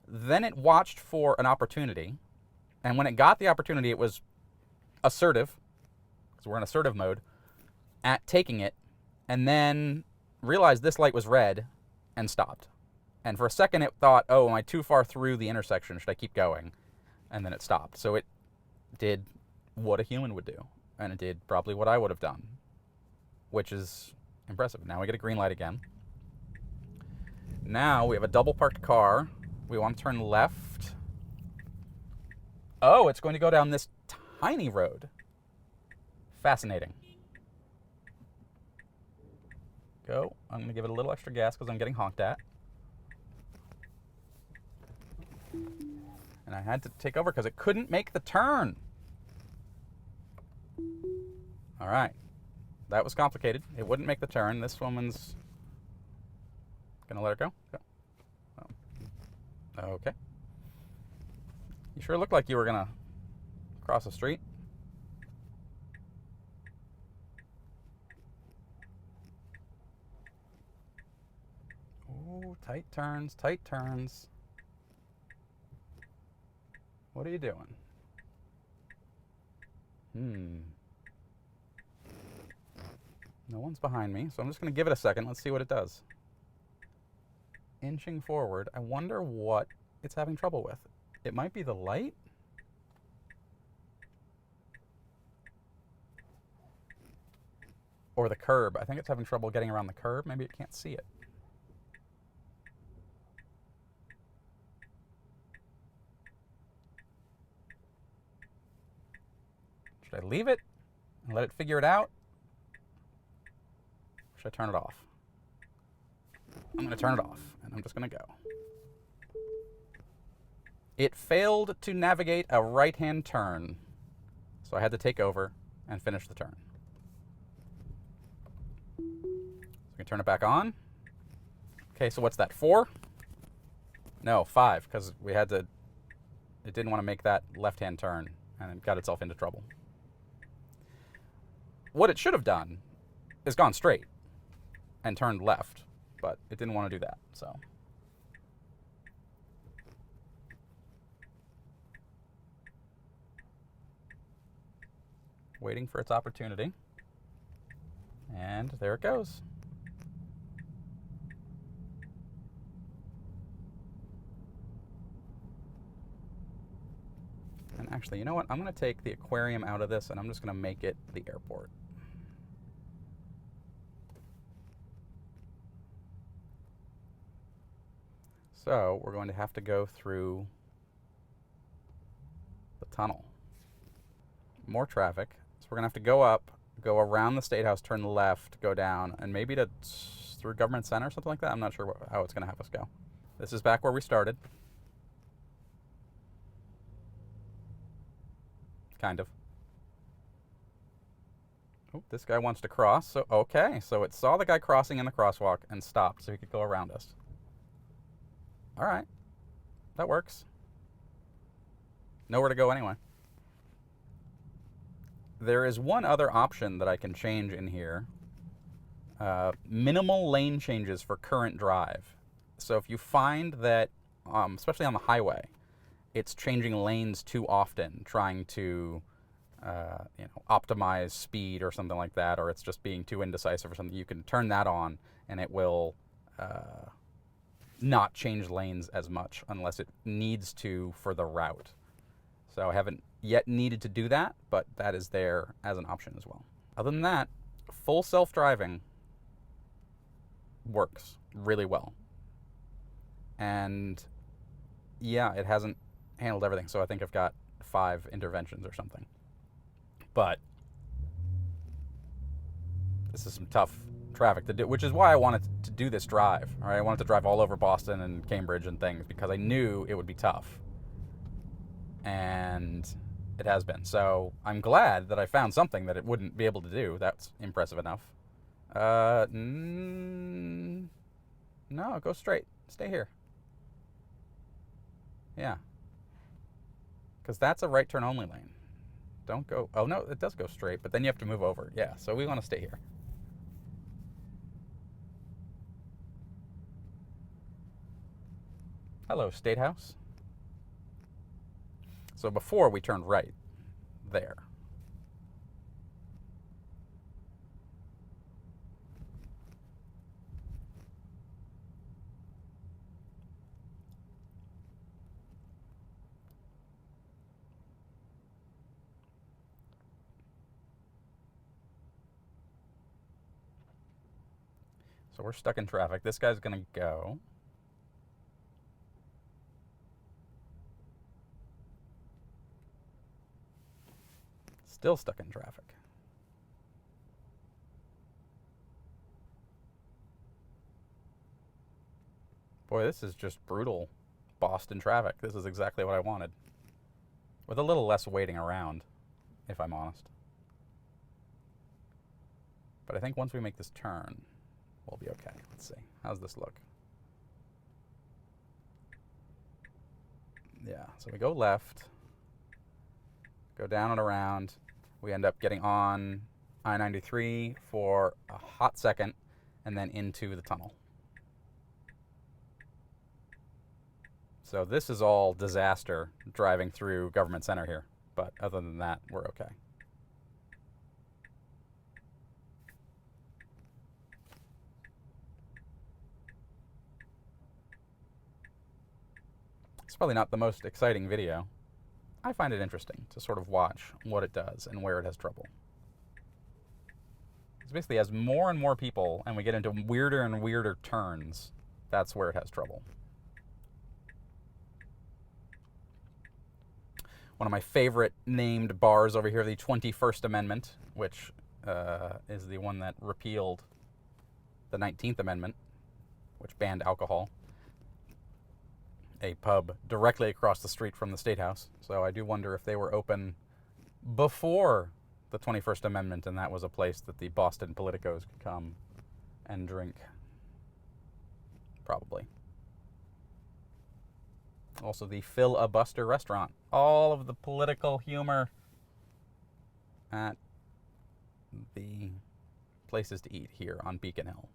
Then it watched for an opportunity, and when it got the opportunity, it was assertive, because we're in assertive mode, at taking it, and then realized this light was red and stopped. And for a second, it thought, oh, am I too far through the intersection? Should I keep going? And then it stopped. So it did what a human would do. And it did probably what I would have done, which is impressive. Now we get a green light again. Now we have a double parked car. We want to turn left. Oh, it's going to go down this tiny road. Fascinating. Go. I'm going to give it a little extra gas because I'm getting honked at. And I had to take over because it couldn't make the turn. All right. That was complicated. It wouldn't make the turn. This woman's going to let her go? Go. Oh. Okay. You sure looked like you were going to cross the street. Oh, tight turns, tight turns. What are you doing? No one's behind me, so I'm just going to give it a second. Let's see what it does. Inching forward. I wonder what it's having trouble with. It might be the light. Or the curb. I think it's having trouble getting around the curb. Maybe it can't see it. Should I leave it and let it figure it out? Or should I turn it off? I'm going to turn it off, and I'm just going to go. It failed to navigate a right-hand turn, so I had to take over and finish the turn. So we can turn it back on. Okay, so what's that, 4? No, 5, because we had to, it didn't want to make that left-hand turn, and it got itself into trouble. What it should have done is gone straight and turned left, but it didn't want to do that, so. Waiting for its opportunity. And there it goes. And actually, you know what? I'm going to take the aquarium out of this, and I'm just going to make it the airport. So we're going to have to go through the tunnel. More traffic. So we're going to have to go up, go around the State House, turn left, go down, and maybe to through Government Center or something like that. I'm not sure how it's going to have us go. This is back where we started. Kind of. Oh, this guy wants to cross. So, okay. So it saw the guy crossing in the crosswalk and stopped so he could go around us. All right. That works. Nowhere to go anyway. There is one other option that I can change in here. Minimal lane changes for current drive. So if you find that, especially on the highway, it's changing lanes too often, trying to optimize speed or something like that, or it's just being too indecisive or something, you can turn that on and it will not change lanes as much unless it needs to for the route. So I haven't yet needed to do that, but that is there as an option as well. Other than that, full self-driving works really well. And yeah, it hasn't handled everything, so I think I've got 5 interventions or something. But this is some tough traffic to do, which is why I wanted to do this drive. All right, I wanted to drive all over Boston and Cambridge and things because I knew it would be tough. And it has been. So I'm glad that I found something that it wouldn't be able to do. That's impressive enough. No, go straight. Stay here. Yeah. Because that's a right turn only lane. Don't go. Oh, no, it does go straight, but then you have to move over. Yeah, so we want to stay here. Hello, State House. So before we turned right there. So we're stuck in traffic. This guy's going to go. Still stuck in traffic. Boy, this is just brutal Boston traffic. This is exactly what I wanted. With a little less waiting around, if I'm honest. But I think once we make this turn, we'll be okay. Let's see. How's this look? Yeah, so we go left, go down and around. We end up getting on I-93 for a hot second and then into the tunnel. So this is all disaster driving through Government Center here. But other than that, we're okay. It's probably not the most exciting video. I find it interesting to sort of watch what it does and where it has trouble. It's basically as more and more people and we get into weirder and weirder turns, that's where it has trouble. One of my favorite named bars over here, the 21st Amendment, which is the one that repealed the 19th Amendment, which banned alcohol. A pub directly across the street from the State House. So I do wonder if they were open before the 21st Amendment and that was a place that the Boston politicos could come and drink. Probably. Also the Filibuster restaurant. All of the political humor at the places to eat here on Beacon Hill.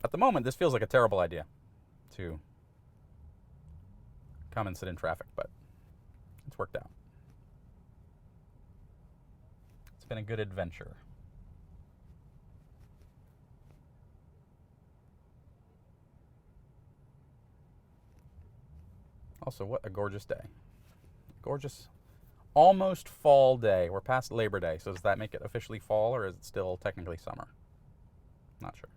At the moment, this feels like a terrible idea to come and sit in traffic, but it's worked out. It's been a good adventure. Also, what a gorgeous day. Gorgeous, almost fall day. We're past Labor Day, so does that make it officially fall, or is it still technically summer? Not sure.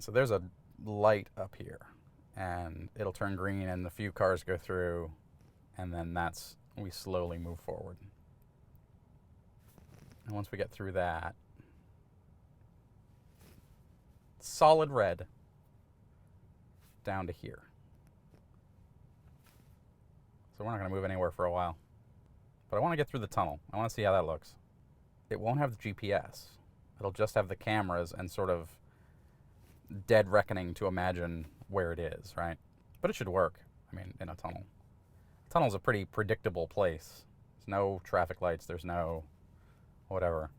So there's a light up here, and it'll turn green, and a few cars go through, and then we slowly move forward. And once we get through that, solid red down to here. So we're not going to move anywhere for a while. But I want to get through the tunnel. I want to see how that looks. It won't have the GPS. It'll just have the cameras and sort of dead reckoning to imagine where it is, right? But it should work, I mean, in a tunnel. A tunnel's a pretty predictable place. There's no traffic lights, there's no whatever.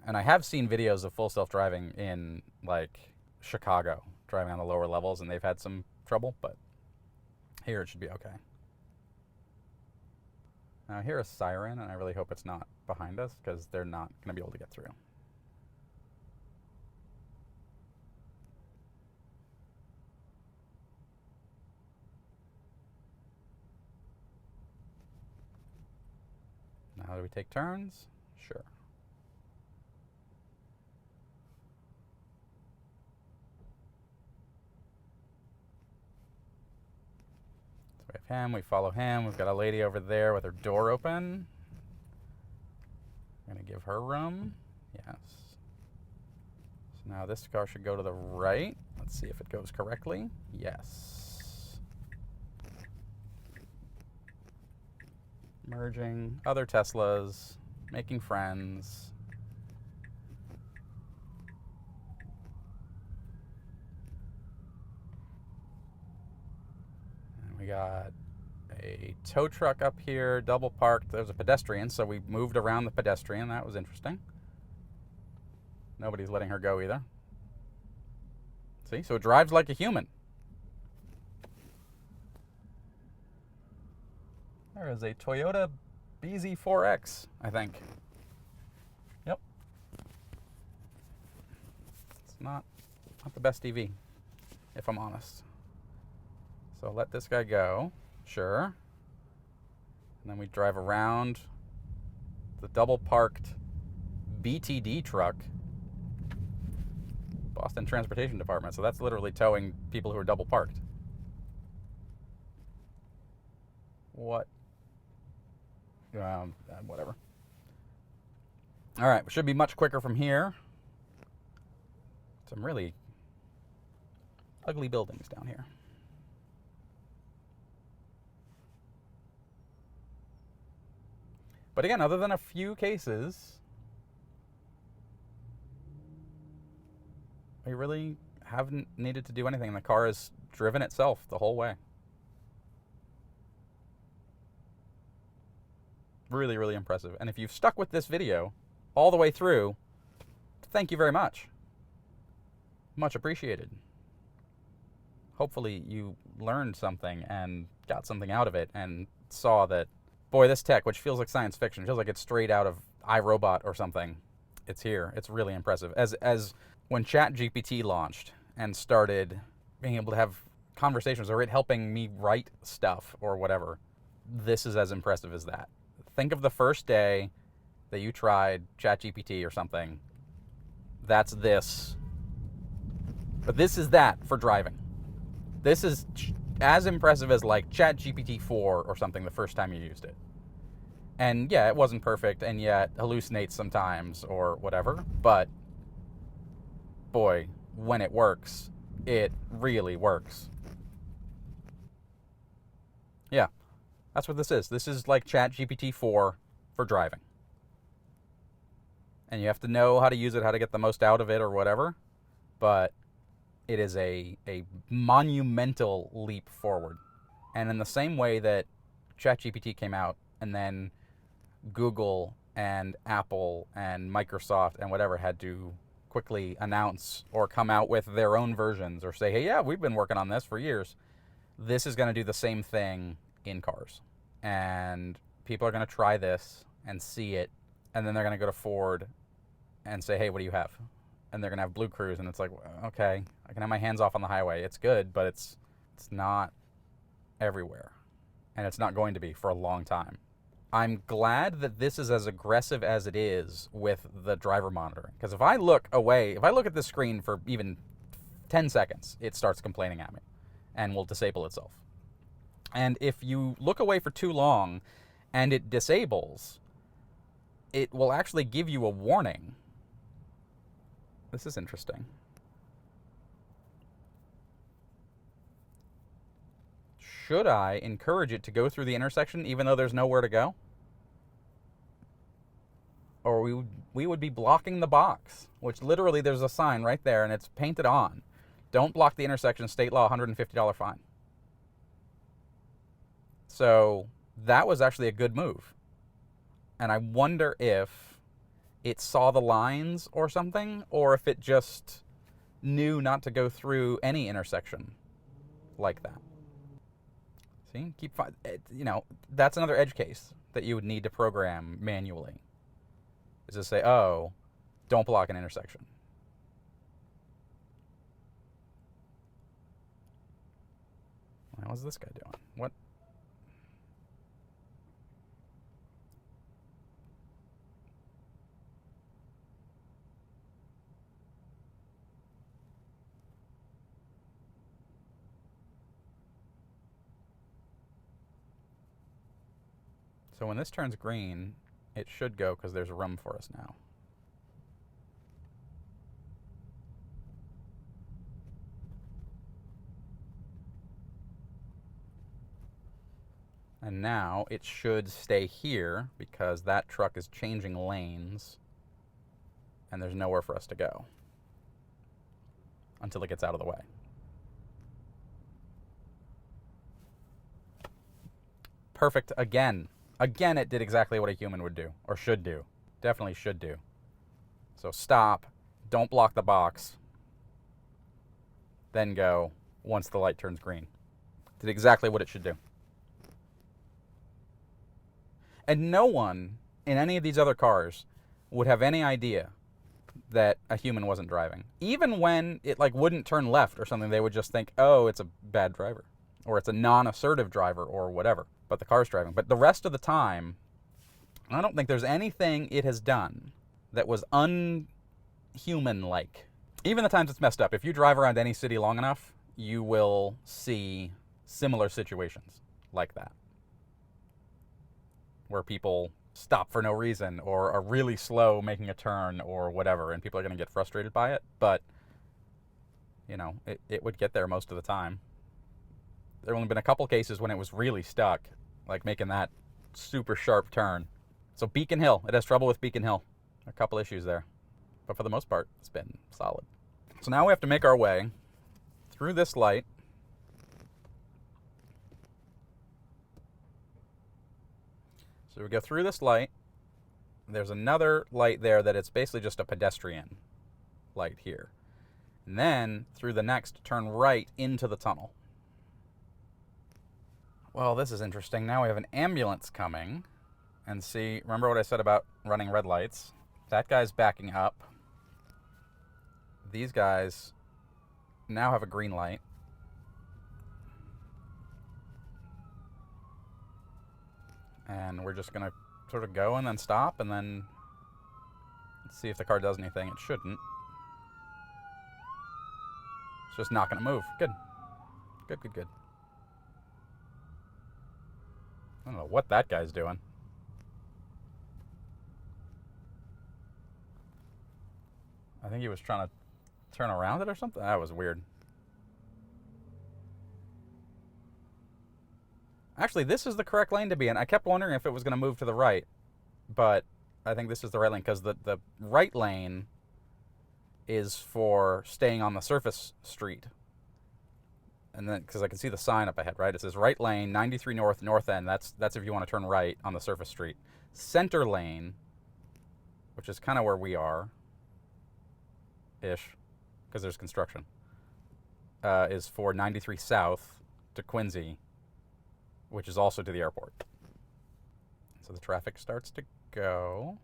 And I have seen videos of full self-driving in, like, Chicago, driving on the lower levels, and they've had some trouble, but here it should be okay. Now I hear a siren, and I really hope it's not behind us, because they're not going to be able to get through. Now do we take turns? Sure. So we have him, we follow him. We've got a lady over there with her door open. I'm going to give her room. Yes. So now this car should go to the right. Let's see if it goes correctly. Yes. Merging, other Teslas, making friends. And we got a tow truck up here, double parked. There's a pedestrian, so we moved around the pedestrian. That was interesting. Nobody's letting her go either. See, so it drives like a human. There is a Toyota BZ4X, I think. Yep. It's not the best EV, if I'm honest. So let this guy go, sure. And then we drive around the double parked BTD truck, Boston Transportation Department. So that's literally towing people who are double parked. What? Whatever. All right, we should be much quicker from here. Some really ugly buildings down here. But again, other than a few cases, we really haven't needed to do anything. The car has driven itself the whole way. Really, really impressive. And if you've stuck with this video all the way through, thank you very much. Much appreciated. Hopefully you learned something and got something out of it and saw that, boy, this tech, which feels like science fiction, feels like it's straight out of iRobot or something, it's here. It's really impressive. As when ChatGPT launched and started being able to have conversations, or it helping me write stuff or whatever, this is as impressive as that. Think of the first day that you tried ChatGPT or something. That's this. But this is that for driving. This is as impressive as like ChatGPT 4 or something the first time you used it. And yeah, it wasn't perfect, and yeah, it hallucinates sometimes or whatever, but boy, when it works, it really works. Yeah, that's what this is. This is like ChatGPT 4 for driving. And you have to know how to use it, how to get the most out of it or whatever, but it is a monumental leap forward. And in the same way that ChatGPT came out and then Google and Apple and Microsoft and whatever had to quickly announce or come out with their own versions or say, hey, yeah, we've been working on this for years. This is going to do the same thing in cars. And people are going to try this and see it, and then they're going to go to Ford and say, hey, what do you have? And they're going to have Blue Cruise, and it's like, okay, I can have my hands off on the highway. It's good, but it's not everywhere. And it's not going to be for a long time. I'm glad that this is as aggressive as it is with the driver monitoring. Because if I look away, if I look at this screen for even 10 seconds, it starts complaining at me and will disable itself. And if you look away for too long and it disables, it will actually give you a warning. This is interesting. Should I encourage it to go through the intersection even though there's nowhere to go? Or we would be blocking the box, which literally there's a sign right there and it's painted on. Don't block the intersection, state law, $150 fine. So that was actually a good move. And I wonder if it saw the lines or something, or if it just knew not to go through any intersection like that. See, that's another edge case that you would need to program manually. Is to say, oh, don't block an intersection. What's this guy doing? What? So when this turns green, it should go because there's room for us now. And now it should stay here because that truck is changing lanes and there's nowhere for us to go until it gets out of the way. Perfect again. Again, it did exactly what a human would do, or should do. Definitely should do. So stop, don't block the box, then go once the light turns green. Did exactly what it should do. And no one in any of these other cars would have any idea that a human wasn't driving. Even when it wouldn't turn left or something, they would just think, oh, it's a bad driver, or it's a non-assertive driver, or whatever. But the car's driving. But the rest of the time, I don't think there's anything it has done that was unhuman-like. Even the times it's messed up. If you drive around any city long enough, you will see similar situations like that, where people stop for no reason or are really slow making a turn or whatever, and people are going to get frustrated by it. But, it would get there most of the time. There have only been a couple cases when it was really stuck, like making that super sharp turn. So Beacon Hill, it has trouble with Beacon Hill. A couple issues there. But for the most part, it's been solid. So now we have to make our way through this light. So we go through this light. There's another light there that it's basically just a pedestrian light here. And then through the next, turn right into the tunnel. Well, this is interesting. Now we have an ambulance coming. And see, remember what I said about running red lights? That guy's backing up. These guys now have a green light. And we're just going to sort of go and then stop and then see if the car does anything. It shouldn't. It's just not going to move. Good. Good, good, good. I don't know what that guy's doing. I think he was trying to turn around it or something. That was weird. Actually, this is the correct lane to be in. I kept wondering if it was going to move to the right, but I think this is the right lane because the right lane is for staying on the surface street. And then, because I can see the sign up ahead, right? It says right lane, 93 north, north end. That's if you want to turn right on the surface street. Center lane, which is kind of where we are, ish, because there's construction, is for 93 south to Quincy, which is also to the airport. So the traffic starts to go.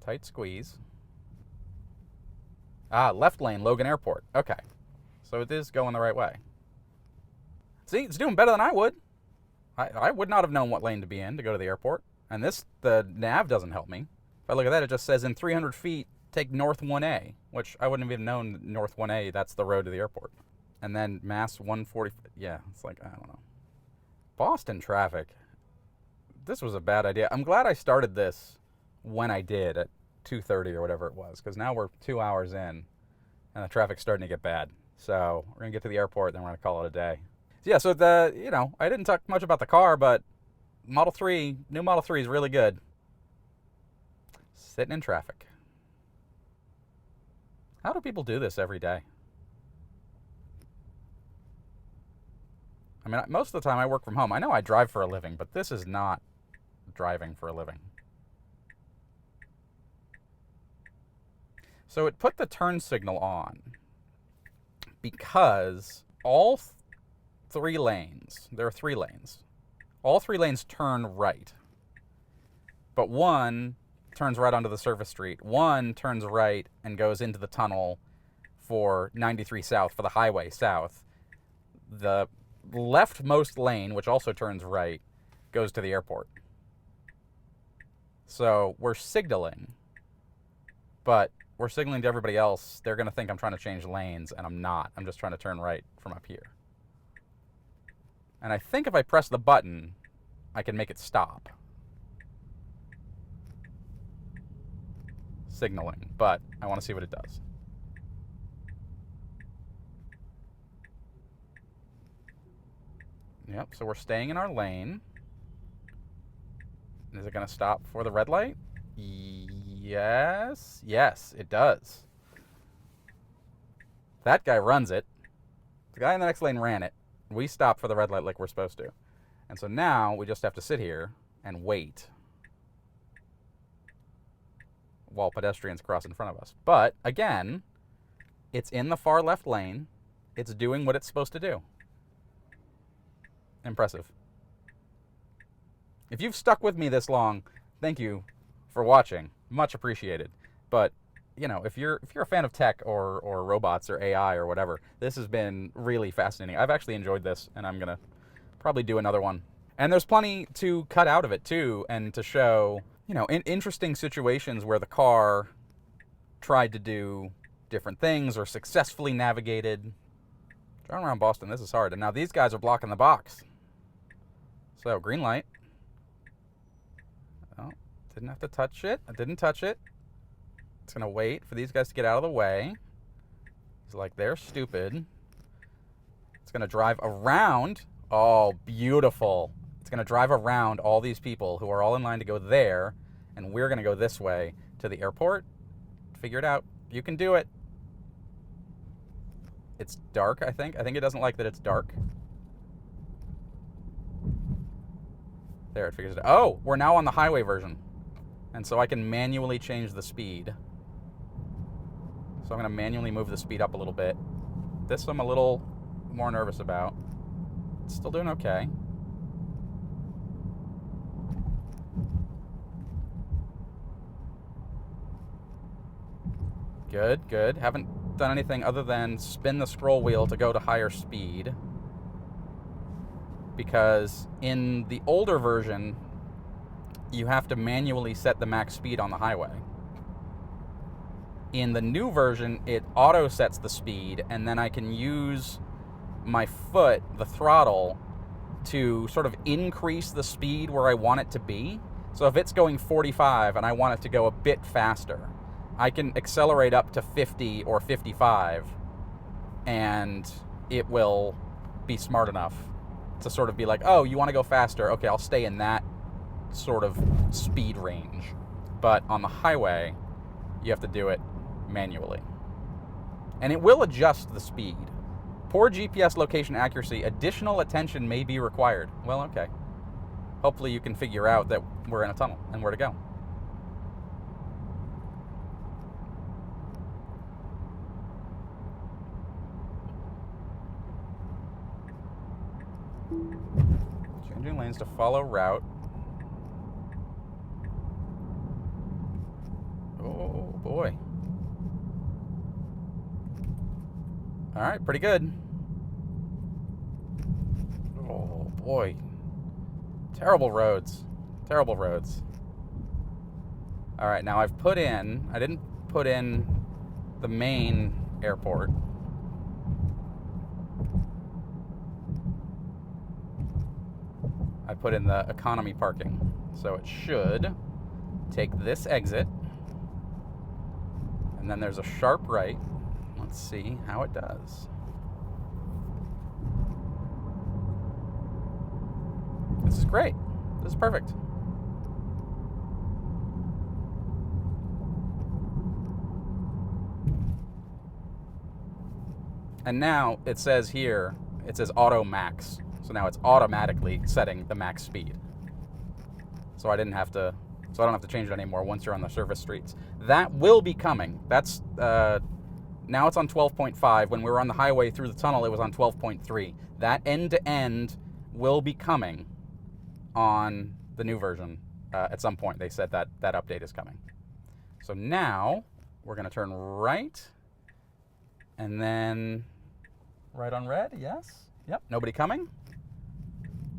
Tight squeeze. Ah, left lane, Logan Airport. Okay. So it is going the right way. See, it's doing better than I would. I would not have known what lane to be in to go to the airport. And the nav doesn't help me. If I look at that, it just says in 300 feet, take North 1A, which I wouldn't have even known North 1A, that's the road to the airport. And then Mass 140, yeah, it's like, I don't know. Boston traffic. This was a bad idea. I'm glad I started this when I did at 2:30 or whatever it was, because now we're 2 hours in and the traffic's starting to get bad. So we're going to get to the airport, then we're going to call it a day. So yeah, so I didn't talk much about the car, but new Model 3 is really good. Sitting in traffic. How do people do this every day? I mean, most of the time I work from home. I know I drive for a living, but this is not driving for a living. So it put the turn signal on because all three lanes, there are 3 lanes, all 3 lanes turn right. But one turns right onto the surface street. One turns right and goes into the tunnel for 93 south, for the highway south. The leftmost lane, which also turns right, goes to the airport. So we're signaling, but we're signaling to everybody else. They're going to think I'm trying to change lanes, and I'm not. I'm just trying to turn right from up here. And I think if I press the button, I can make it stop. Signaling, but I want to see what it does. Yep, so we're staying in our lane. Is it going to stop for the red light? Yes. Yes, it does. That guy runs it. The guy in the next lane ran it. We stopped for the red light like we're supposed to. And so now we just have to sit here and wait while pedestrians cross in front of us. But, again, it's in the far left lane. It's doing what it's supposed to do. Impressive. If you've stuck with me this long, thank you for watching. Much appreciated. But, if you're a fan of tech or robots or AI or whatever, this has been really fascinating. I've actually enjoyed this, and I'm going to probably do another one. And there's plenty to cut out of it, too, and to show, in interesting situations where the car tried to do different things or successfully navigated. Driving around Boston, this is hard. And now these guys are blocking the box. So, green light. Oh, didn't have to touch it. I didn't touch it. It's going to wait for these guys to get out of the way. He's like, they're stupid. It's going to drive around. Oh, beautiful. It's going to drive around all these people who are all in line to go there, and we're going to go this way to the airport. Figure it out. You can do it. It's dark, I think. I think it doesn't like that it's dark. There, it figures it out. Oh, we're now on the highway version. And so I can manually change the speed. So I'm going to manually move the speed up a little bit. This I'm a little more nervous about. It's still doing okay. Good, good. Haven't done anything other than spin the scroll wheel to go to higher speed. Because in the older version, you have to manually set the max speed on the highway. In the new version, it auto sets the speed, and then I can use my foot, the throttle, to sort of increase the speed where I want it to be. So if it's going 45 and I want it to go a bit faster, I can accelerate up to 50 or 55, and it will be smart enough to sort of be like, oh, you want to go faster? Okay, I'll stay in that sort of speed range. But on the highway, you have to do it manually. And it will adjust the speed. Poor GPS location accuracy, additional attention may be required. Well, okay. Hopefully you can figure out that we're in a tunnel and where to go. Changing lanes to follow route. Oh boy. All right, pretty good. Oh boy. Terrible roads. Terrible roads. All right, now I've put in, I didn't put in the main airport. I put in the economy parking. So it should take this exit, and then there's a sharp right. Let's see how it does. This is great. This is perfect. And now it says here, it says auto max. So now it's automatically setting the max speed. So I don't have to change it anymore once you're on the surface streets. That will be coming. That's now it's on 12.5. When we were on the highway through the tunnel, it was on 12.3. That end-to-end will be coming on the new version at some point. They said that that update is coming. So now we're going to turn right, and then right on red. Yes. Yep. Nobody coming.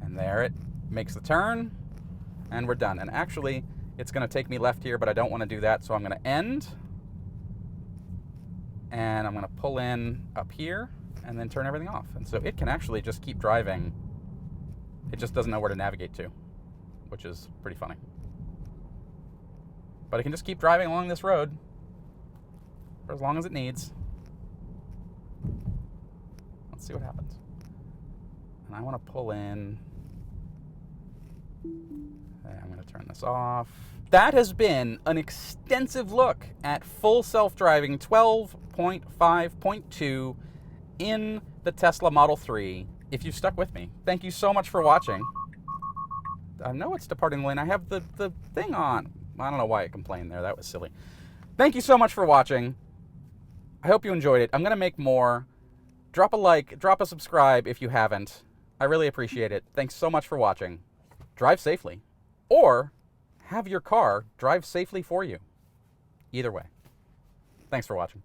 And there it makes the turn, and we're done. And actually, it's going to take me left here, but I don't want to do that, so I'm going to end, and I'm going to pull in up here, and then turn everything off. And so it can actually just keep driving. It just doesn't know where to navigate to, which is pretty funny. But it can just keep driving along this road for as long as it needs. Let's see what happens. And I want to pull in. I'm going to turn this off. That has been an extensive look at full self-driving 12.5.2 in the Tesla Model 3. If you stuck with me, thank you so much for watching. I know it's departing the lane. I have the thing on. I don't know why it complained there. That was silly. Thank you so much for watching. I hope you enjoyed it. I'm going to make more. Drop a like, drop a subscribe if you haven't. I really appreciate it. Thanks so much for watching. Drive safely, or have your car drive safely for you. Either way. Thanks for watching.